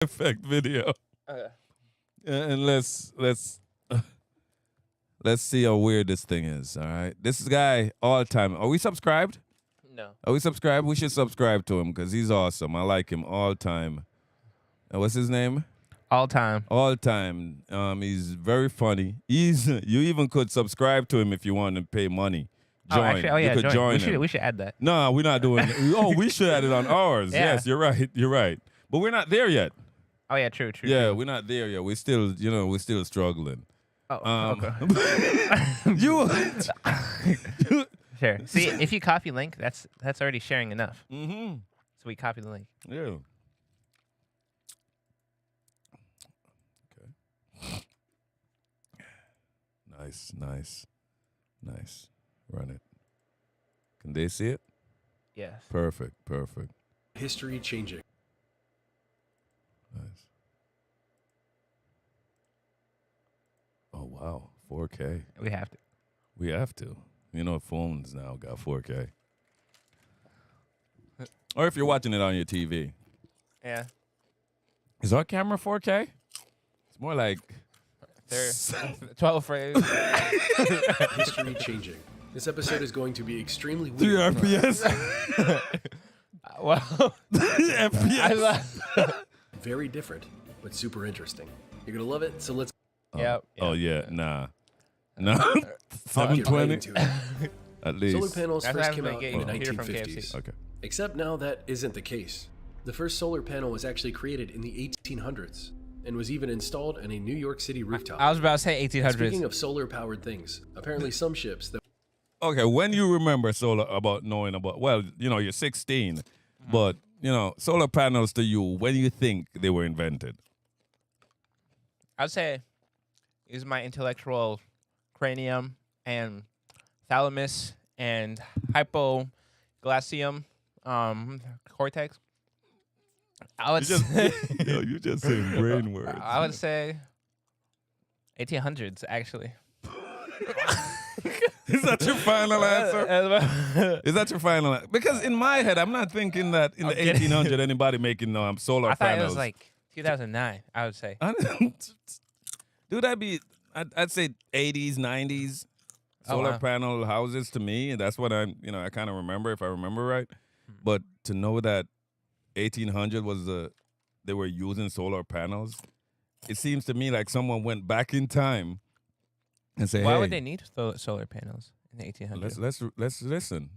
effect video. Okay. And let's see how weird this thing is. All right, this guy all time. Are we subscribed? No. Are we subscribed? We should subscribe to him because he's awesome. I like him all time. And what's his name? All time. All time. He's very funny. You even could subscribe to him if you want to pay money. Join. Oh, actually, you could join him. We should add that. No, we're not doing. We should add it on ours. Yeah. Yes, you're right. You're right. But we're not there yet. Oh yeah, true. Yeah, we're not there yet. We're still, we're still struggling. Oh, okay. You. Sure. See, if you copy link, that's already sharing enough. Mm-hmm. So we copy the link. Yeah. Okay. Nice. Run it. Can they see it? Yes. Perfect. History changing. Nice. Oh, wow. 4K. We have to. We have to. Phones now got 4K. Or if you're watching it on your TV. Yeah. Is our camera 4K? It's more like 12 frames. History changing. This episode is going to be extremely 3 weird. RPS. Well, FPS. Very different, but super interesting. You're going to love it, so let's Yep. Oh, yeah. Nah. No. get right 720? into it. At least. Solar panels That's first how came they out get in the heater from 1950s. KFC. Okay. Except now that isn't the case. The first solar panel was actually created in the 1800s and was even installed on a New York City rooftop. I was about to say 1800s. Speaking of solar-powered things, apparently some ships that Okay, when you remember knowing about, well, you're 16, but, solar panels to you, when do you think they were invented? I'd say use my intellectual cranium and thalamus and hypoglycium cortex. I would say, You just saying brain words. I would say 1800s actually. Is that your final answer? Is that your final answer? Because in my head, I'm not thinking that in the 1800 anybody making solar I thought panels. it was like 2009. I would say. Dude, I'd say 80s, 90s solar wow. panel houses to me. That's what I kind of remember if I remember right. But to know that 1800 was they were using solar panels, it seems to me like someone went back in time and say, Why "Hey, would they need solar panels in the 1800s? let's listen."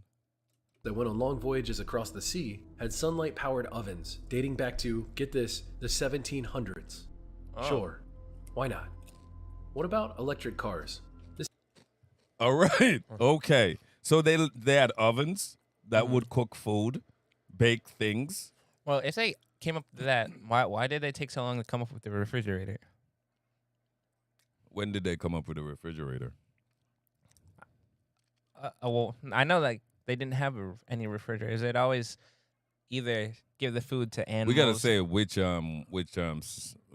that went on long voyages across the sea had sunlight-powered ovens dating back to, get this, the 1700s. Oh. Sure, why not? What about electric cars? All right, okay. So they had ovens that would cook food, bake things. Well, if they came up with that, why did they take so long to come up with the refrigerator? When did they come up with a refrigerator? Well, I know like they didn't have any refrigerators. They'd always either give the food to animals. We gotta say which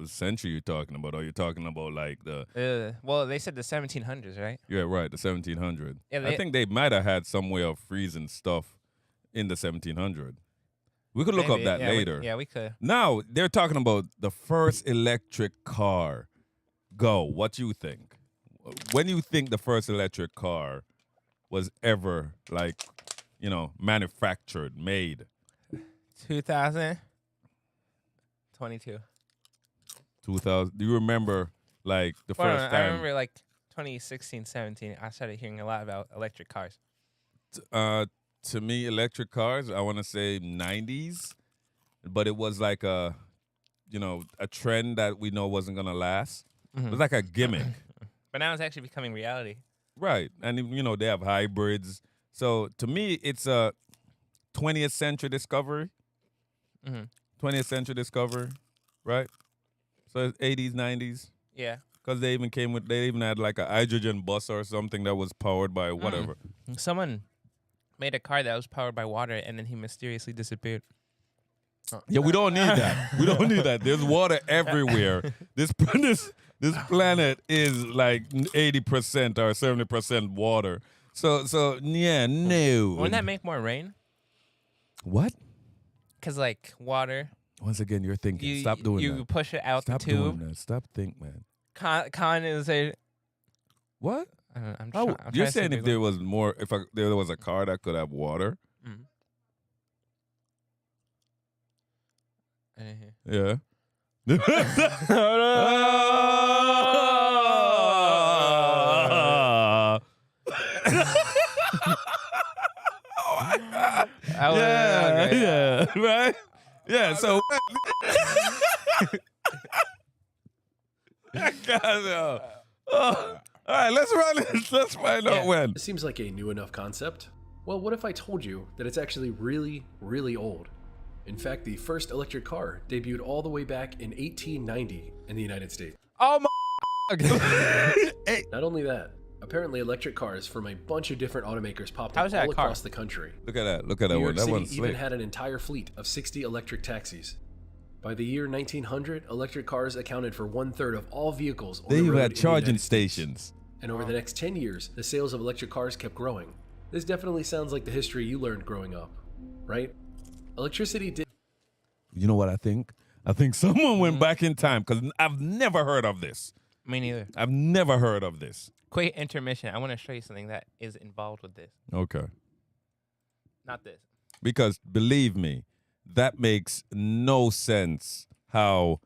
century you're talking about. Are you talking about like the? Well, they said the 1700s, right? Yeah, right, the 1700. Yeah, I think they might have had some way of freezing stuff in the 1700. We could look up Maybe, that yeah, later. we could. Now they're talking about the first electric car. Go. What you think? When you think the first electric car was ever manufactured, made? 2022. 2000. Do you remember like the first I time? remember like 2016, 17. I started hearing a lot about electric cars. To me, electric cars, I want to say 90s, but it was like a trend that we know wasn't gonna last. It was like a gimmick. But now it's actually becoming reality. Right. And, they have hybrids. So to me, it's a 20th century discovery. 20th century discovery, right? So it's 80s, 90s. Yeah. Because they even had like a hydrogen bus or something that was powered by whatever. Someone made a car that was powered by water, and then he mysteriously disappeared. Yeah, we don't need that. We don't need that. There's water everywhere. This planet is like 80% or 70% water. So yeah, no. Wouldn't that make more rain? What? Because like water Once again, you're thinking. You, Stop doing you that. push it out Stop the tube. doing that. Stop think, man. Con is a. What? I'm How, trying. you're saying if there was more, if there was a car that could have water? Yeah. Yeah, right? Yeah, so God, no. All right, let's run it. Let's find out when. This seems like a new enough concept. Well, what if I told you that it's actually really, really old? In fact, the first electric car debuted all the way back in 1890 in the United States. Oh my! Not only that, apparently electric cars from a bunch of different automakers popped How's up that all car? across the country. Look at that. Look at that New one. York That City one's even slick. had an entire fleet of 60 electric taxis. By the year 1900, electric cars accounted for 1/3 of all vehicles on They the even road had in the charging United States. stations. And over the next 10 years, the sales of electric cars kept growing. This definitely sounds like the history you learned growing up, right? Electricity did. You know what I think? I think someone went back in time because I've never heard of this. Me neither. I've never heard of this. Quick intermission. I want to show you something that is involved with this. Okay. Not this. Because believe me, that makes no sense. How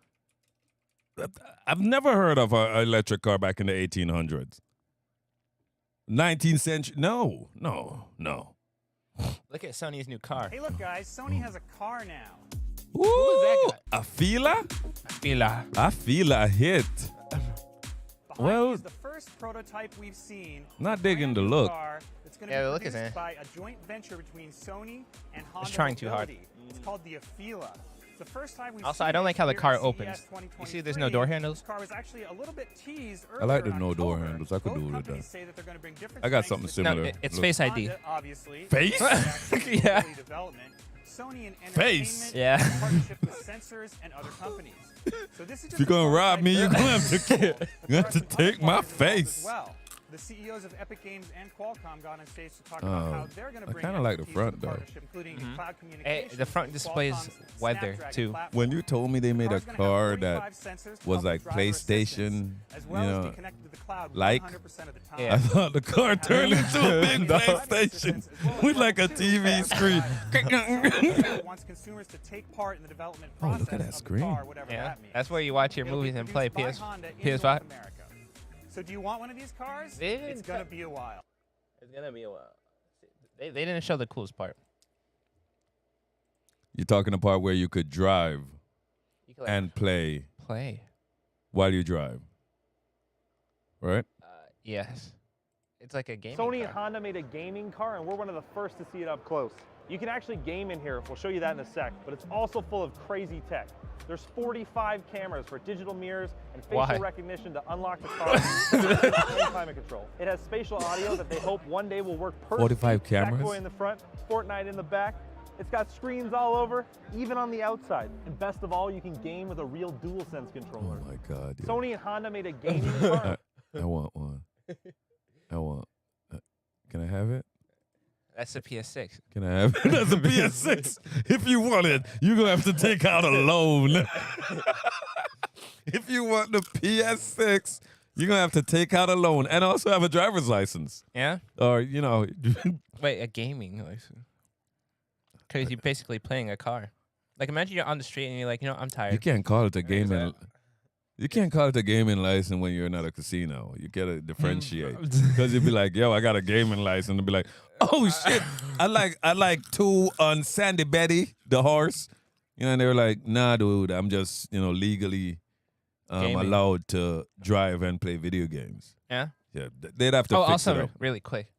I've never heard of an electric car back in the 1800s. 19th century? No. Look at Sony's new car. Hey, look, guys, Sony has a car now. Ooh, that I feel a hit. Behind Well, me is the first prototype we've seen. not a digging brand the new look. car that's going Yeah, to the be look is produced in. by a joint venture between Sony and Honda trying too hard. Mobility. It's called the Afeela. It's the first time we've Also, seen I don't it like how the here car at opens. CES You see there's no door 2023. handles? This car was actually a little bit teased I like earlier the in no door October. handles. I could Both do with companies that. say that they're going to bring different I got strengths something to similar. it's Look. Face ID. Honda, obviously. Face? Yeah. Development. Sony and Face. entertainment, Yeah. in partnership with sensors and other companies. So this is just If you're gonna rob me, you're gonna have to, you have to take my face. Well, the CEOs of Epic Games and Qualcomm got on stage to talk Oh, about how they're going to I bring kinda like the expertise front, to the though. partnership, including cloud Hey, communications. the front displays Qualcomm's weather Snapdragon too. platform. When you told me they made a The car's gonna have car 45 that sensors to was help like with driver PlayStation, assistance, as well you as know, be connected to the cloud like, 100% of the time. Yeah. I thought the car turned into a big PlayStation with like a TV screen. Sony wants consumers to take part in the development Oh, process look at that of the screen. car, whatever Yeah, that means. that's where you watch your It'll be movies and play produced by Honda in PS5. North America. So do you want one of these cars? They didn't It's going to tell- be a while. It's gonna be a while. They didn't show the coolest part. You're talking the part where you could drive You can, like, and play play. while you drive, right? Yes. It's like a game. Sony and Honda made a gaming car, and we're one of the first to see it up close. You can actually game in here. We'll show you that in a sec, but it's also full of crazy tech. There's 45 cameras for digital mirrors and facial Why? recognition to unlock the car and climate control. It has spatial audio that they hope one day will work perfectly. 45 cameras? Sackboy in the front, Fortnite in the back. It's got screens all over, even on the outside. And best of all, you can game with a real DualSense controller. Oh my God. yeah. Sony and Honda made a gaming car. I want one. I want. Can I have it? That's the PS6. Can I have it? That's a PS6. If you want it, you're going to have to take out a loan. If you want the PS6, you're going to have to take out a loan and also have a driver's license. Yeah. Or, you know, Wait, a gaming license? Because you're basically playing a car. Like imagine you're on the street and you're like, I'm tired. you can't call it a gaming. You can't call it a gaming license when you're not a casino. You gotta differentiate because you'd be like, "Yo, I got a gaming license," and be like, "Oh shit, I like two on Sandy Betty the horse," and they were like, "Nah, dude, I'm just legally Gaming. allowed to drive and play video games." Yeah. Yeah, they'd have to fix also, it up. really quick.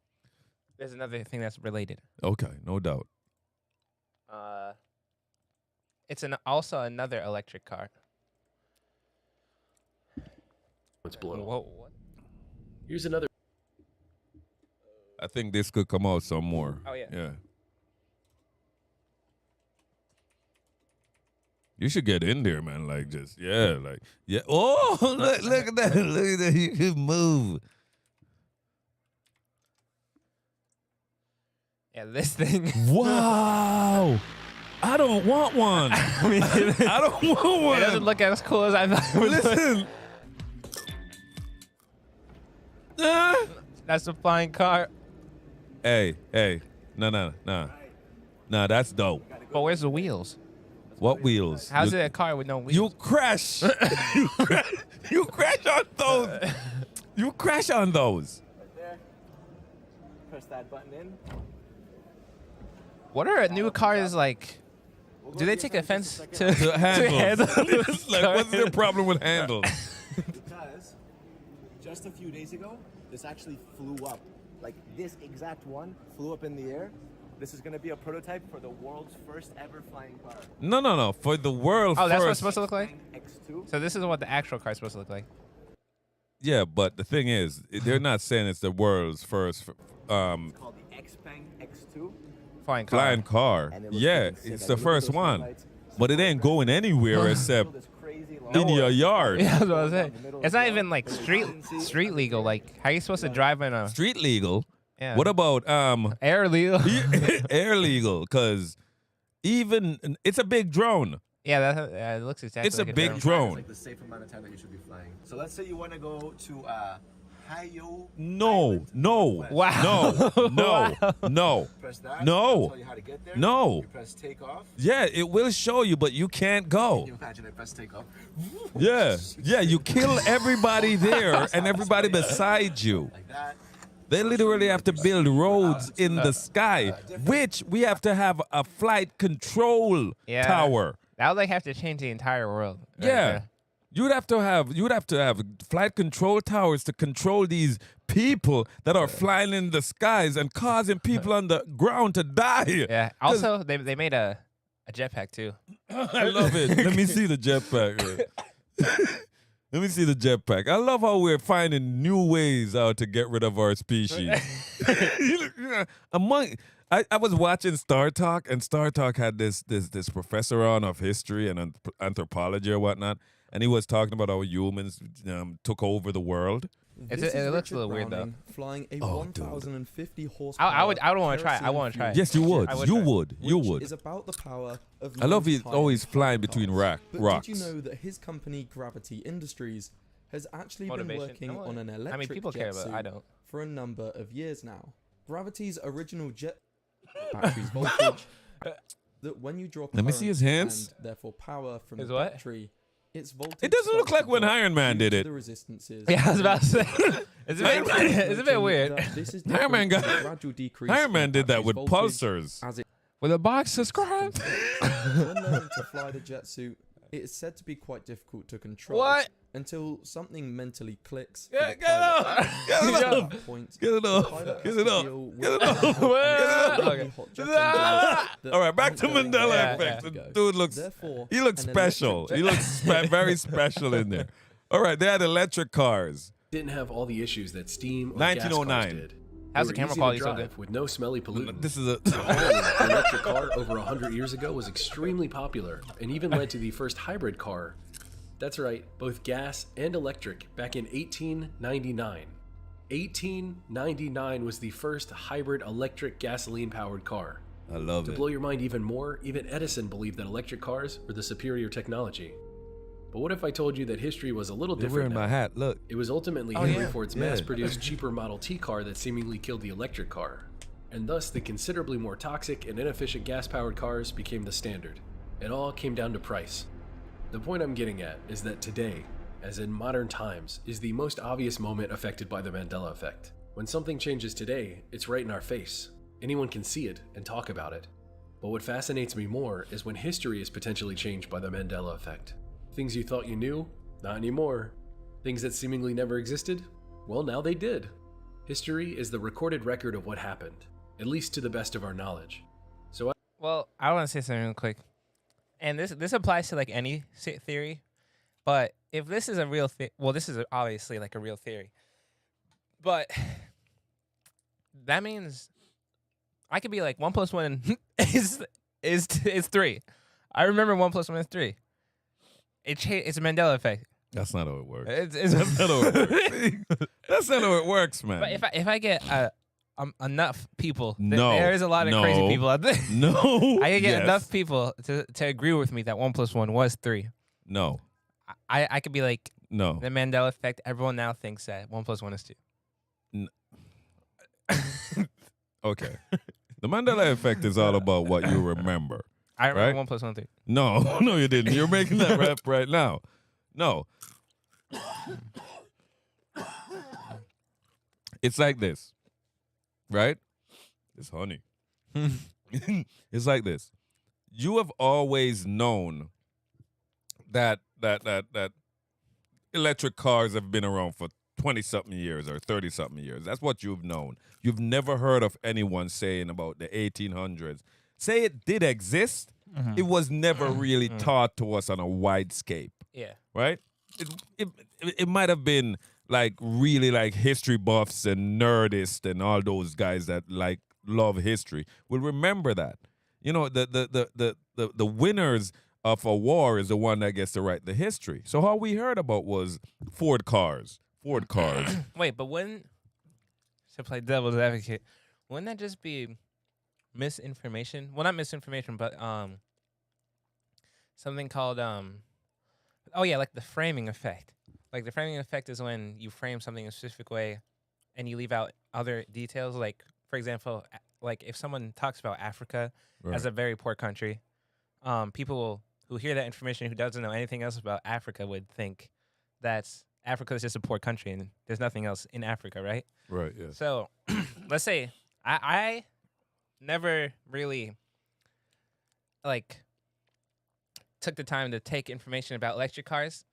There's another thing that's related. Okay, no doubt. It's also another electric car. It's blown. Whoa, what? Here's another. I think this could come out some more. Oh, yeah. Yeah. You should get in there, man. Like just yeah. Oh, look at that! Look at that! You can move. Yeah, this thing. Wow! I don't want one. I mean, I don't want one. it doesn't look as cool as I thought it would look. Listen. That's a flying car. Hey. No. Nah, that's dope. But where's the wheels? What wheels? How's you, it a car with no wheels? You crash. You crash on those. You crash on those. There. Press that button in. What are new cars like? Do they take offense to The handles. handles? Like, what's their problem with handles? Because just a few days ago, this actually flew up. Like this exact one flew up in the air. This is going to be a prototype for the world's first ever flying car. No. For the world Oh, first. that's what it's supposed to look like? X2. So this is what the actual car is supposed to look like. Yeah, but the thing is, they're not saying it's the world's first It's called the Xpeng X2. Flying car. flying car. And it looks Yeah, fucking sick. it's I the mean, look at first those one. headlights. But it ain't going anywhere except This crazy long- in your yard. Yeah, that's what I was saying. Down the middle It's as not well. even like But you street can see- street legal. Like, how are you supposed to drive in a Street legal. yeah. What about air legal? air legal? Because even it's a big drone. Yeah, it looks exactly. It's a like big drone. drone. It's like the safe amount of time that you should be flying. So let's say you want to go to Hayo. No. Wow. No. Press that. No. It'll tell you how to get there. No. You press take off. Yeah, it will show you, but you can't go. Can you imagine I press take off? Yeah, you kill everybody there and everybody beside you. Like that. They literally have to build roads in the sky, which we have to have a flight control Yeah. tower. That would like have to change the entire world. right Yeah. there. You would have to have flight control towers to control these people that are flying in the skies and causing people on the ground to die. Yeah. Also, they made a jetpack too. I love it. Let me see the jetpack. Let me see the jetpack. I love how we're finding new ways out to get rid of our species. I was watching Star Talk, and Star Talk had this professor on of history and anthropology or whatnot, and he was talking about how humans took over the world. It looks a little weird though. Flying a Oh, dude. 1,050 horsepower. I would want to try it. I want to try it. Yes, you would. I would You try. would. You which would. is about the power of I love man's he's always high-end flying hypercars. between But rocks. did you know that his company, Gravity Industries, has actually been Motivation. working No, on an electric I mean, people care, jet but I suit don't. for a number of years now? Gravity's original jet battery's voltage that when you draw Let me see his current hands. and therefore power from His the what? battery, its voltage It doesn't look starts like to when drop Iron Man due did to it. The resistances. Yeah, I was about to say. It's a bit weird. Iron Man got- Iron Man did that with pulsars. As it With a box, subscribe. when learning to fly the jet suit, it is said to be quite difficult to control. What? Until something mentally clicks. for Get the it pilot. up! Get it At up! that point, Get it the up! pilot Get has it to up! deal Get with it up! Okay. hot jet engines that All right, back aren't to going Mandela where they effect. need to The go. dude looks Therefore, he looks an special. electric He jet- looks very special in there. All right, they had electric cars. Didn't have all the issues that steam or 1909. gas cars did. How's They the were camera easy to quality so drive good? with no smelly pollutants. This is a The electric car over 100 years ago was extremely popular and even led to the first hybrid car. That's right, both gas and electric back in 1899. 1899 was the first hybrid electric gasoline powered car. I love To it. blow your mind even more, even Edison believed that electric cars were the superior technology. But what if I told you that history was a little They're different wearing my now? hat. Look. It was ultimately Oh, Henry yeah. Ford's Yeah. mass-produced cheaper Model T car that seemingly killed the electric car. And thus, the considerably more toxic and inefficient gas-powered cars became the standard. It all came down to price. The point I'm getting at is that today, as in modern times, is the most obvious moment affected by the Mandela effect. When something changes today, it's right in our face. Anyone can see it and talk about it. But what fascinates me more is when history is potentially changed by the Mandela effect. Things you thought you knew, not anymore. Things that seemingly never existed, well, now they did. History is the recorded record of what happened, at least to the best of our knowledge. So Well, I want to say something real quick, and this applies to like any theory, but if this is a real this is obviously like a real theory, but that means I could be like 1 + 1 is 3. I remember 1 + 1 is 3. It's a Mandela effect. That's not how it works. It's That's not how it works. That's not how it works, man. But if I get enough people. No, There is a lot of crazy no, people out there. No. I can get yes. enough people to agree with me that 1 + 1 was 3. No. I could be like, No. the Mandela effect. Everyone now thinks that 1 + 1 is 2. Okay. The Mandela effect is all about what you remember. I remember Right? 1 + 1 3. No, no, you didn't. You're making that rap right now. No. It's like this, right? It's honey. It's like this. You have always known that electric cars have been around for 20-something years or 30-something years. That's what you've known. You've never heard of anyone saying about the 1800s. Say it did exist, it was never really taught to us on a wide scape, Yeah. right? It might have been like really like history buffs and nerdists and all those guys that like love history will remember that. You know, the winners of a war is the one that gets to write the history. So all we heard about was Ford cars. Wait, but to play devil's advocate, wouldn't that just be misinformation? Well, not misinformation, but something called like the framing effect. Like the framing effect is when you frame something in a specific way and you leave out other details. Like, for example, like if someone talks about Africa as a very poor country, people who hear that information who doesn't know anything else about Africa would think that's Africa is just a poor country and there's nothing else in Africa, right? Right, yeah. So let's say I never really like took the time to take information about electric cars,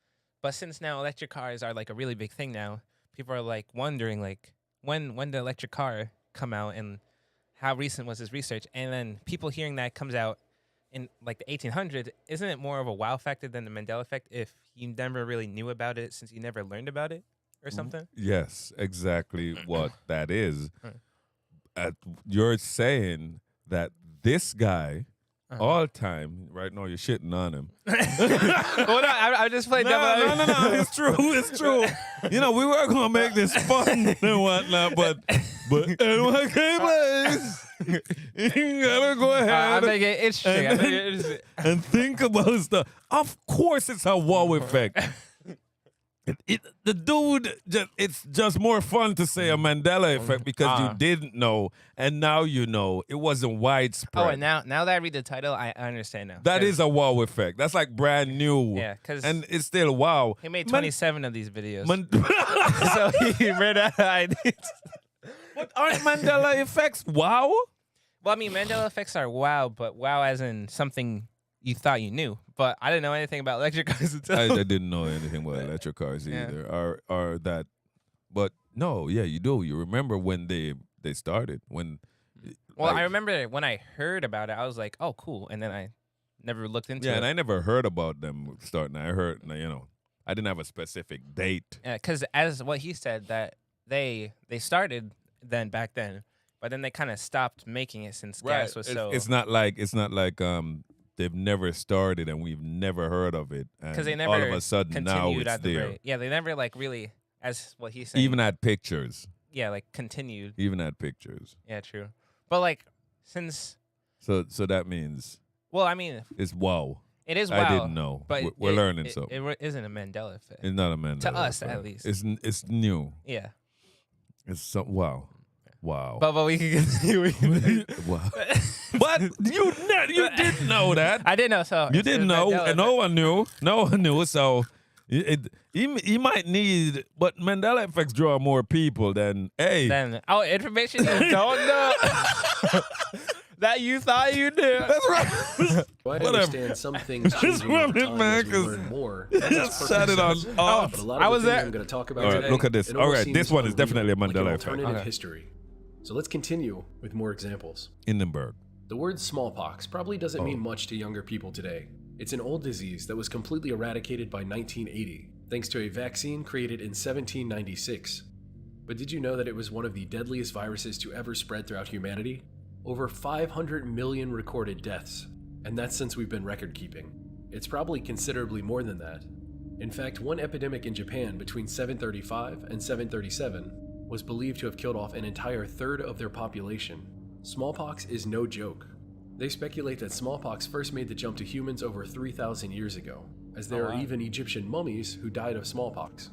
but since now electric cars are like a really big thing now, people are like wondering like when the electric car come out and how recent was this research, and then people hearing that comes out in like the 1800s, isn't it more of a wow factor than the Mandela effect if you never really knew about it since you never learned about it or something? Yes, exactly what that is. You're saying that this guy, all time, right now you're shitting on him. Well, no, I just played devil. No, it's true, it's true. You know, we were going to make this fun and whatnot, but NYK you gotta go ahead I think it's interesting. and think about stuff. Of course, it's a wow effect. The dude, it's just more fun to say a Mandela effect because you didn't know, and now you know. It wasn't widespread. Oh, and now that I read the title, I understand now. That is a wow effect. That's like brand new. Yeah, because and it's still wow. he made 27 of these videos, so he ran out of ideas. But aren't Mandela effects wow? Well, I mean, Mandela effects are wow, but wow as in something you thought you knew. But I didn't know anything about electric cars until I didn't know anything about electric cars either. Or that, but no, yeah, you do. You remember when they started when. Well, I remember when I heard about it, I was like, "Oh, cool," and then I never looked into it. Yeah, and I never heard about them starting. I heard, I didn't have a specific date. Yeah, because as what he said that they started back then, but then they kind of stopped making it since gas was so. It's not like they've never started and we've never heard of it. Because they never all of a sudden now it's at the there. rate. Yeah, they never like really, as what he's saying. Even had pictures. Yeah, like continued. Even had pictures. Yeah, true. But like since. So that means. Well, I mean. It's wow. It is wow. I didn't know. But we're learning something. It isn't a Mandela effect. It's not a Mandela to us, effect. at least. It's new. Yeah. It's so wow. But we can continue. Wow. But you didn't know that. I didn't know. So you didn't know, and no one knew. No one knew. So he might need, but Mandela effects draw more people than information you don't know that you thought you knew. That's right. Well, I understand some things changing over time as we learn more. Just shut it on off. But a lot of the things I'm going to talk about today. Look at this. All right, this one is definitely a Mandela effect. Alternative history. So let's continue with more examples. Hindenburg. The word smallpox probably doesn't mean much to younger people today. It's an old disease that was completely eradicated by 1980, thanks to a vaccine created in 1796. But did you know that it was one of the deadliest viruses to ever spread throughout humanity? Over 500 million recorded deaths, and that's since we've been record keeping. It's probably considerably more than that. In fact, one epidemic in Japan between 735 and 737 was believed to have killed off an entire third of their population. Smallpox is no joke. They speculate that smallpox first made the jump to humans over 3,000 years ago, as there are even Egyptian mummies who died of smallpox.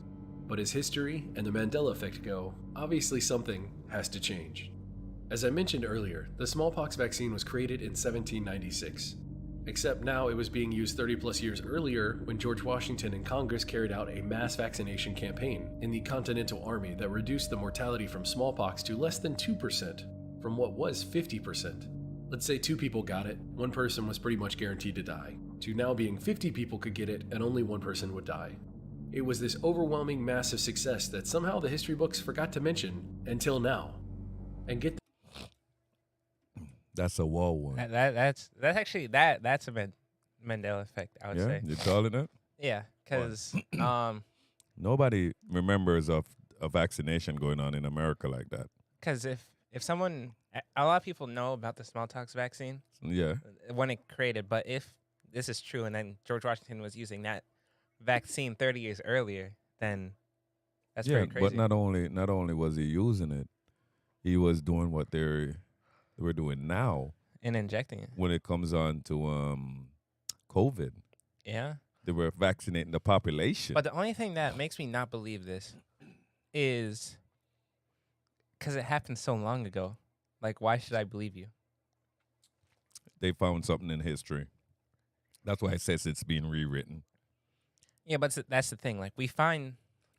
But as history and the Mandela effect go, obviously something has to change. As I mentioned earlier, the smallpox vaccine was created in 1796. Except now it was being used 30 plus years earlier when George Washington and Congress carried out a mass vaccination campaign in the Continental Army that reduced the mortality from smallpox to less than 2% from what was 50%. Let's say 2 people got it, 1 person was pretty much guaranteed to die, to now being 50 people could get it and only 1 person would die. It was this overwhelming massive success that somehow the history books forgot to mention until now. And That's a wall one. That's actually that's a Mandela effect, I would say. You call it that? Yeah, because Nobody remembers of a vaccination going on in America like that. Because if someone, a lot of people know about the smallpox vaccine Yeah. when it created, but if this is true and then George Washington was using that vaccine 30 years earlier, then that's pretty crazy. But not only was he using it, he was doing what they were doing now and injecting it. when it comes on to COVID. Yeah. They were vaccinating the population. But the only thing that makes me not believe this is because it happened so long ago. Like, why should I believe you? They found something in history. That's why it says it's being rewritten. Yeah, but that's the thing. Like, we find,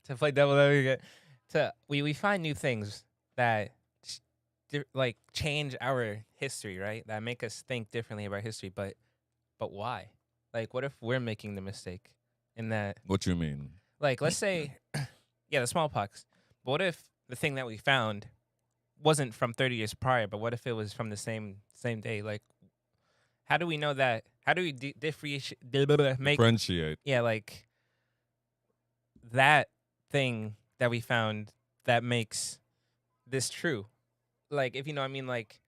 to play devil advocate, we find new things that like change our history, right? That make us think differently about history. But why? Like, what if we're making the mistake in that? What you mean? Like, let's say, yeah, the smallpox. But what if the thing that we found wasn't from 30 years prior, but what if it was from the same day? Like, how do we know that? How do we differentiate? Yeah, like that thing that we found that makes this true. Like, if you know what I mean, like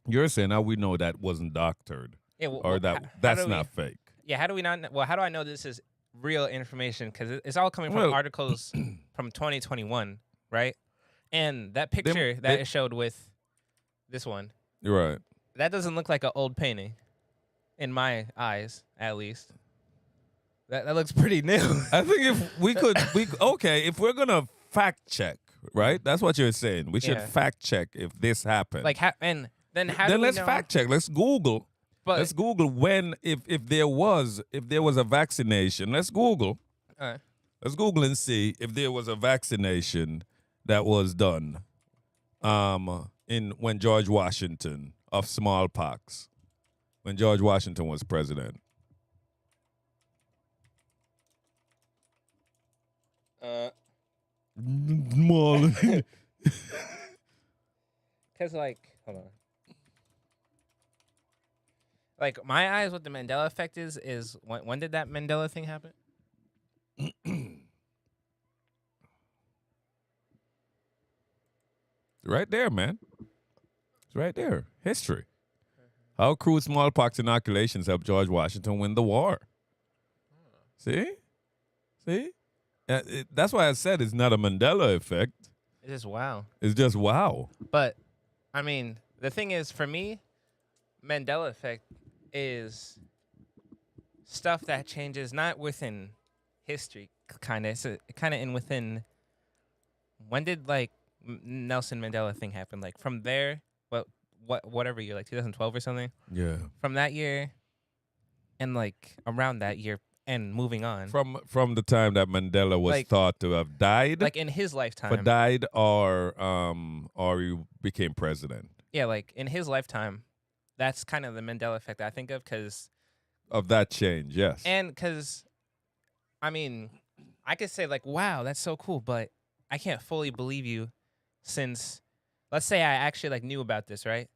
You're saying how we know that wasn't doctored, yeah, or that's not fake. Yeah, how do we not? Well, how do I know this is real information? Because it's all coming from articles from 2021, right? And that picture that it showed with this one, You're right. that doesn't look like an old painting, in my eyes, at least. That looks pretty new. I think if if we're gonna fact check, right? That's what you're saying. We should fact check if this happened. Like, then let's fact check. Let's Google. Let's Google when if there was a vaccination. Let's Google. Let's Google and see if there was a vaccination that was done when George Washington of smallpox, when George Washington was president. Because, like, hold on. Like, my eyes, what the Mandela effect is when did that Mandela thing happen? Right there, man. It's right there. History. How crude smallpox inoculations helped George Washington win the war. See? That's why I said it's not a Mandela effect. It's just wow. It's just wow. But, I mean, the thing is, for me, Mandela effect is stuff that changes not within history, kind of. It's kind of within. When did like Nelson Mandela thing happen? Like from there, whatever year, like 2012 or something. Yeah. From that year, and like around that year, and moving on. From the time that Mandela was thought to have died, like in his lifetime, or he became president. Yeah, like in his lifetime. That's kind of the Mandela effect I think of because of that change, yes. And because, I mean, I could say like, wow, that's so cool, but I can't fully believe you since, let's say I actually like knew about this, right?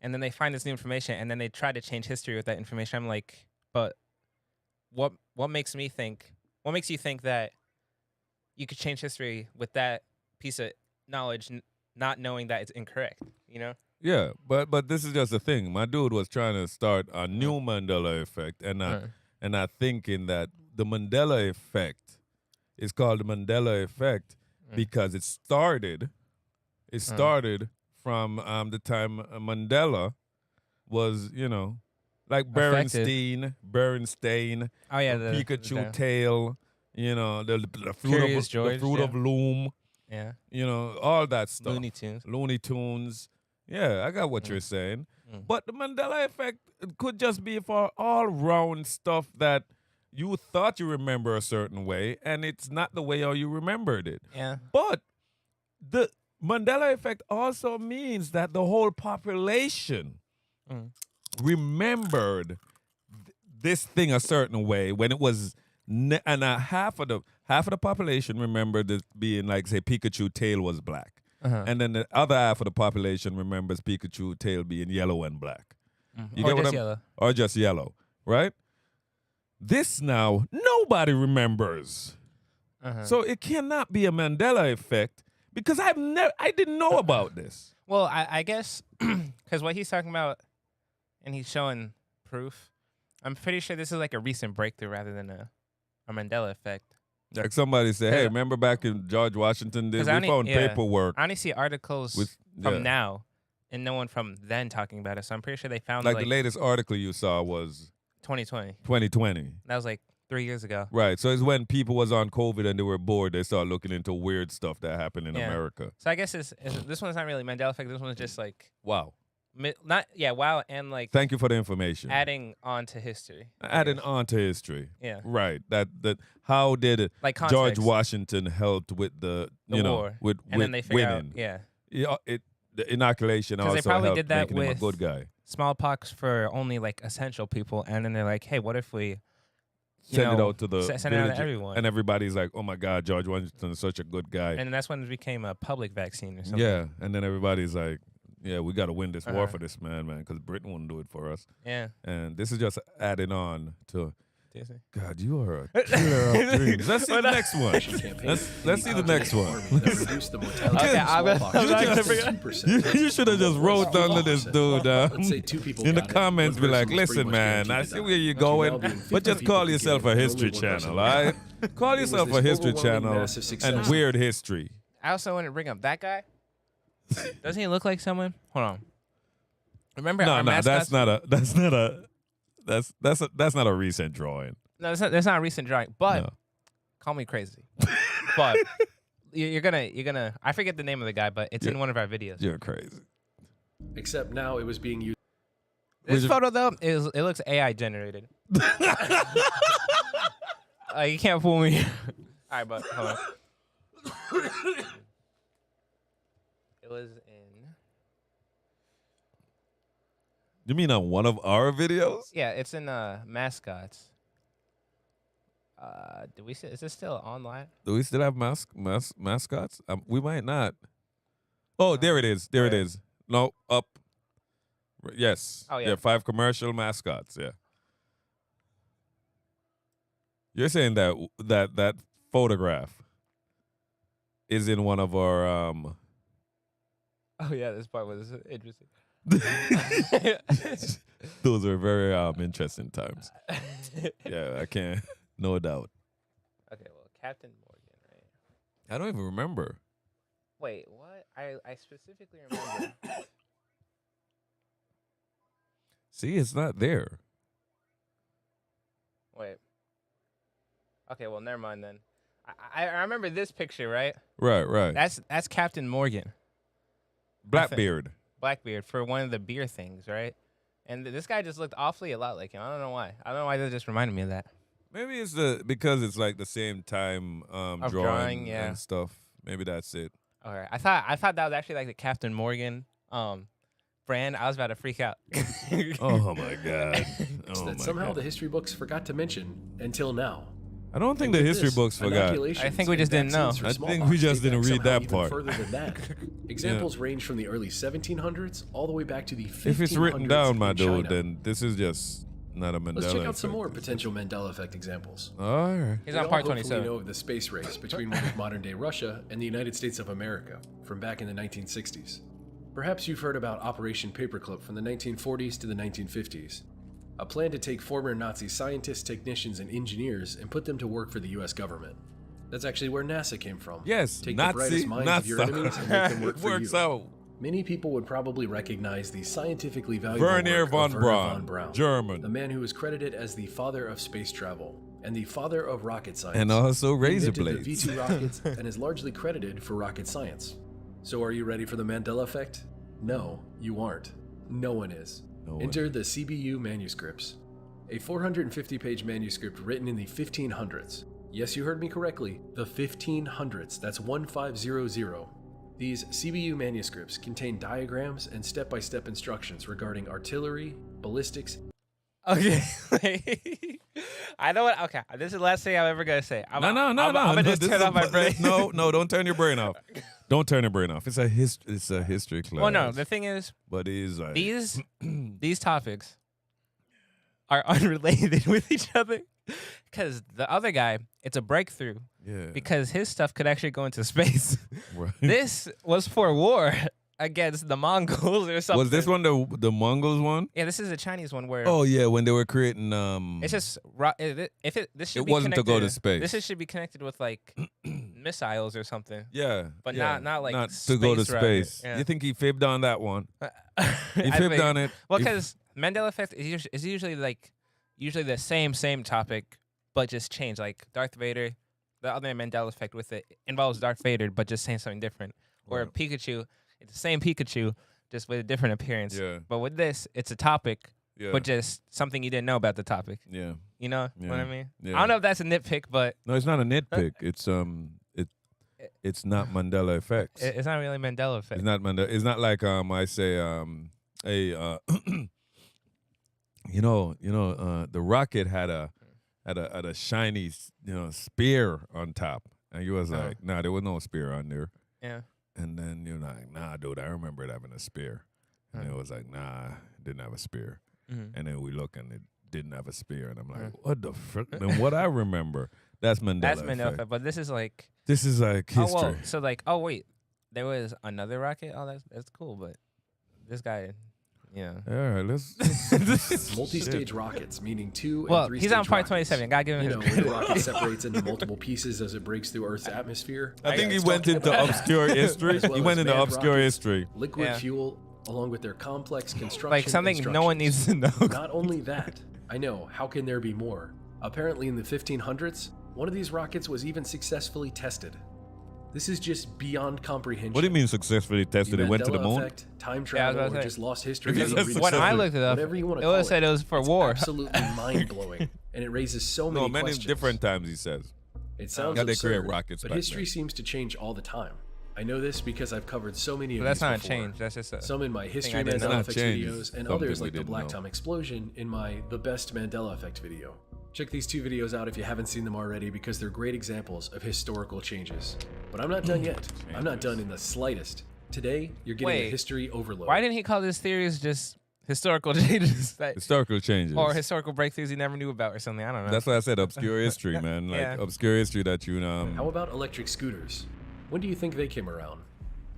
And then they find this new information and then they try to change history with that information. I'm like, but what makes you think that you could change history with that piece of knowledge, not knowing that it's incorrect, you know? Yeah, but this is just the thing. My dude was trying to start a new Mandela effect, and not thinking that the Mandela effect is called the Mandela effect because it started It started from the time Mandela was, like Affected. Bernstein, Oh yeah, Pikachu tail, the fruit Curious of George, the fruit of loom, yeah. all that stuff. Looney Tunes. Yeah, I got what you're saying. Mm. But the Mandela effect could just be for all round stuff that you thought you remember a certain way, and it's not the way how you remembered it. Yeah. But the Mandela effect also means that the whole population remembered this thing a certain way when it was, and half of the population remembered it being like, say, Pikachu tail was black. And then the other half of the population remembers Pikachu tail being yellow and black. You Or get what just I'm- yellow. Or just yellow, right? This now, nobody remembers. So it cannot be a Mandela effect because I didn't know about this. Well, I guess because what he's talking about, and he's showing proof. I'm pretty sure this is like a recent breakthrough rather than a Mandela effect. Like somebody said, hey, Yeah. remember back in George Washington, we 'Cause I only- found yeah. paperwork. I only see articles With- from yeah. now, and no one from then talking about it. So I'm pretty sure they found Like like the latest article you saw was 2020. 2020. That was like 3 years ago. Right. So it's when people was on COVID and they were bored, they started looking into weird stuff that happened in Yeah. America. So I guess this one's not really Mandela effect. This one's just like Wow. wow, and like Thank you for the information. adding on to history. Adding on to history. Yeah. Right. That how did Like George context. Washington helped with the war. with And then they figure out, winning. yeah. The inoculation 'Cause they also probably helped did that making him a with- good guy. Smallpox for only like essential people, and then they're like, hey, what if we Send it out to the send it out to village, everyone? and everybody's like, "Oh my God, George Washington is such a good guy." And that's when it became a public vaccine or something. Yeah, and then everybody's like, "Yeah, we got to win this war Uh-huh. for this man, because Britain won't do it for us." Yeah. And this is just adding on to. Disney. God, you are a killer of dreams. Let's see the next one. Let's see the next one. Okay, I'm You should have just wrote under this dude Let's say two people in the got it. comments. One Be like, person was pretty listen, much man, guaranteed I to see die. where you're Now going, being but 50 just people call could yourself get a it, and history only one person channel, all got right? it. Call It was yourself this a history overwhelming channel massive success. and weird history. I also want to bring up that guy. Doesn't he look like someone? Hold on. Remember our mascots? That's not a recent drawing. No, that's not a recent drawing. But No. call me crazy. But you're gonna. I forget the name of the guy, but it's in one of our videos. You're crazy. Except now it was being used. This photo though it looks AI generated. You can't fool me. All right, but hold on. It was in. You mean on one of our videos? Yeah, it's in mascots. Is this still online? Do we still have mascots? We might not. Oh, there it is. There it Where? is. No, up. Yes. Oh, yeah. 5 commercial mascots. Yeah. You're saying that photograph is in one of our Oh yeah, this part was interesting. Those are very interesting times. Yeah, I can't. No doubt. Okay, well, Captain Morgan, right? I don't even remember. Wait, what? I specifically remember. See, it's not there. Wait. Okay, well, never mind then. I remember this picture, right? Right. That's Captain Morgan, Blackbeard. Blackbeard, for one of the beer things, right? And this guy just looked awfully a lot like him. I don't know why. I don't know why that just reminded me of that. Maybe it's because it's like the same time Of drawing yeah. and stuff. Maybe that's it. All right. I thought that was actually like the Captain Morgan brand. I was about to freak out. Oh my God. Oh that my somehow God. the history books forgot to mention until now. I don't think And the with history this, books forgot. inoculations I think we and just didn't know. vaccines for I think smallpox we just date didn't back read somehow that even part. Further than that, examples range from the early 1700s all the way back to the 1500s. If it's written down, my in dude, China. then this is just not a Mandela Let's check out some effect. more potential Mandela effect examples. All right. He's We on all part hopefully 27. know of the space race between what is modern-day Russia and the United States of America from back in the 1960s. Perhaps you've heard about Operation Paperclip from the 1940s to the 1950s, a plan to take former Nazi scientists, technicians, and engineers and put them to work for the US government. That's actually where NASA came from. Yes, Take Nazi, the brightest minds of your NASA. enemies and make them work It for works you. out. Many people would probably recognize the scientifically valuable Werner work von of Werner Braun, von Braun, German. the man who is credited as the father of space travel and the father of rocket science. And also He razor invented blades. the V2 rockets and is largely credited for rocket science. So are you ready for the Mandela effect? No, you aren't. No one is. No one. Enter the CBU manuscripts. A 450-page manuscript written in the 1500s. Yes, you heard me correctly. The 1500s. That's 1500. These CBU manuscripts contain diagrams and step-by-step instructions regarding artillery, ballistics. Okay. I know what. Okay, this is the last thing I'm ever gonna say. No. I'm gonna just this turn is off my brain. No, don't turn your brain off. Don't turn your brain off. It's a history class. Well, no. The thing is, But it is like these topics are unrelated with each other because the other guy, it's a breakthrough yeah. because his stuff could actually go into space. Right. This was for war against the Mongols or something. Was this one the Mongols one? Yeah, this is a Chinese one where. Oh yeah, when they were creating It's just this should It be wasn't to connected, go to space. This should be connected with like missiles or something. yeah, But yeah, not like to go to space rocket. space. Yeah. You think he fibbed on that one? He I fibbed think- on it. Well, He- because Mandela effect is usually the same topic, but just change. Like Darth Vader, the other Mandela effect with it involves Darth Vader, but just saying something different. Or Right. Pikachu, it's the same Pikachu, just with a different appearance. Yeah. But with this, it's a topic, yeah, but just something you didn't know about the topic. yeah. You know what I Yeah. mean? Yeah. I don't know if that's a nitpick, but No, it's not a nitpick. It's not Mandela effects. it's not really Mandela effect. It's not Mandela. It's not like I say hey the rocket had a shiny spear on top, and you was like, nah, there was no spear on there. Yeah. And then you're like, nah, dude, I remember it having a spear. And it was like, nah, it didn't have a spear. Mhm. And then we look and it didn't have a spear, and I'm like, what the frick? Then what I remember, that's Mandela. That's Mandela effect. effect. But this is like, This is like history. oh, well, so like, oh wait, there was another rocket. Oh, that's cool. But this guy, yeah. All right, let's. Multi-stage rockets, meaning 2 and Well, 3 he's stage on part rockets. 27. Gotta give him You his know, when credit. the rocket separates into multiple pieces as it breaks through Earth's atmosphere. I think he It's went talking into about obscure history. as well He went as into manned obscure rockets, history. Liquid Yeah. fuel, along with their complex construction. Like something no one instructions. needs to know. Not only that, I know, how can there be more? Apparently in the 1500s, one of these rockets was even successfully tested. This is just beyond comprehension. What do you mean successfully tested? The It went to the Mandela moon? effect, time Yeah, I was travel, about to or say. just lost history. Because being that's When I rediscovered, looked it up, whatever you want it to call would have said it was for it's war. absolutely mind-blowing, and it raises so many No, many questions. different times he says. It sounds Yeah, they absurd, create rockets but back history then. seems to change all the time. I know this because I've covered so many of But that's these not a before. change. That's just a. Some in my History I didn't know. Mandela It's not Effects change, videos, it's and something others we like the didn't Black know. Tom Explosion in my The Best Mandela Effect video. Check these 2 videos out if you haven't seen them already because they're great examples of historical changes. But I'm not done yet. I'm not done in the slightest. Today, you're getting a Wait, history overload. Why didn't he call his theories just historical changes Historical changes. or historical breakthroughs he never knew about or something? I don't know. That's why I said obscure history, man. Like Yeah. obscure history that you How about electric scooters? When do you think they came around?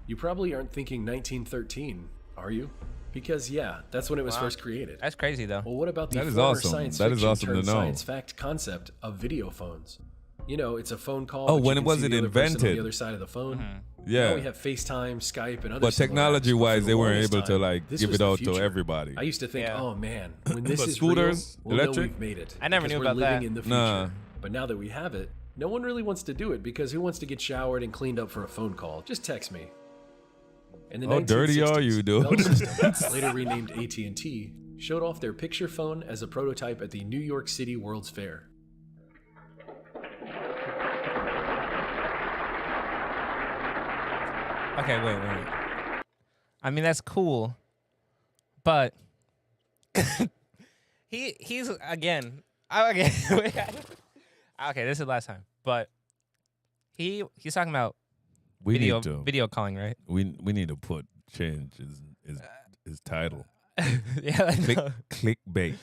You probably aren't thinking 1913, are you? Because yeah, that's when it was first created. That's crazy though. Well, what about the That is former awesome. science That is fiction awesome to turned know. science fact concept of video phones? You know, it's a phone call. Oh, but you when can was see it the other person on invented? the other side of the phone. Yeah. Now we have FaceTime, Skype, and other. But similar technology-wise, apps, but for they the weren't longest able to time, like this give was it the out to future. everybody. I used to think, Yeah. oh man, when this But is scooters, real, we'll know electric? we've made it. I never because knew we're about living that. in the future. Nah. But now that we have it, no one really wants to do it because who wants to get showered and cleaned up for a phone call? Just text me. In the How dirty are 1960s, you, dude? Bell System, later renamed AT&T, showed off their picture phone as a prototype at the New York City World's Fair. Okay, wait. I mean that's cool, but he's again. Okay, okay, this is the last time, but he's talking about We video need to. video calling, right? We need to change his title. Yeah, I know. Clickbait.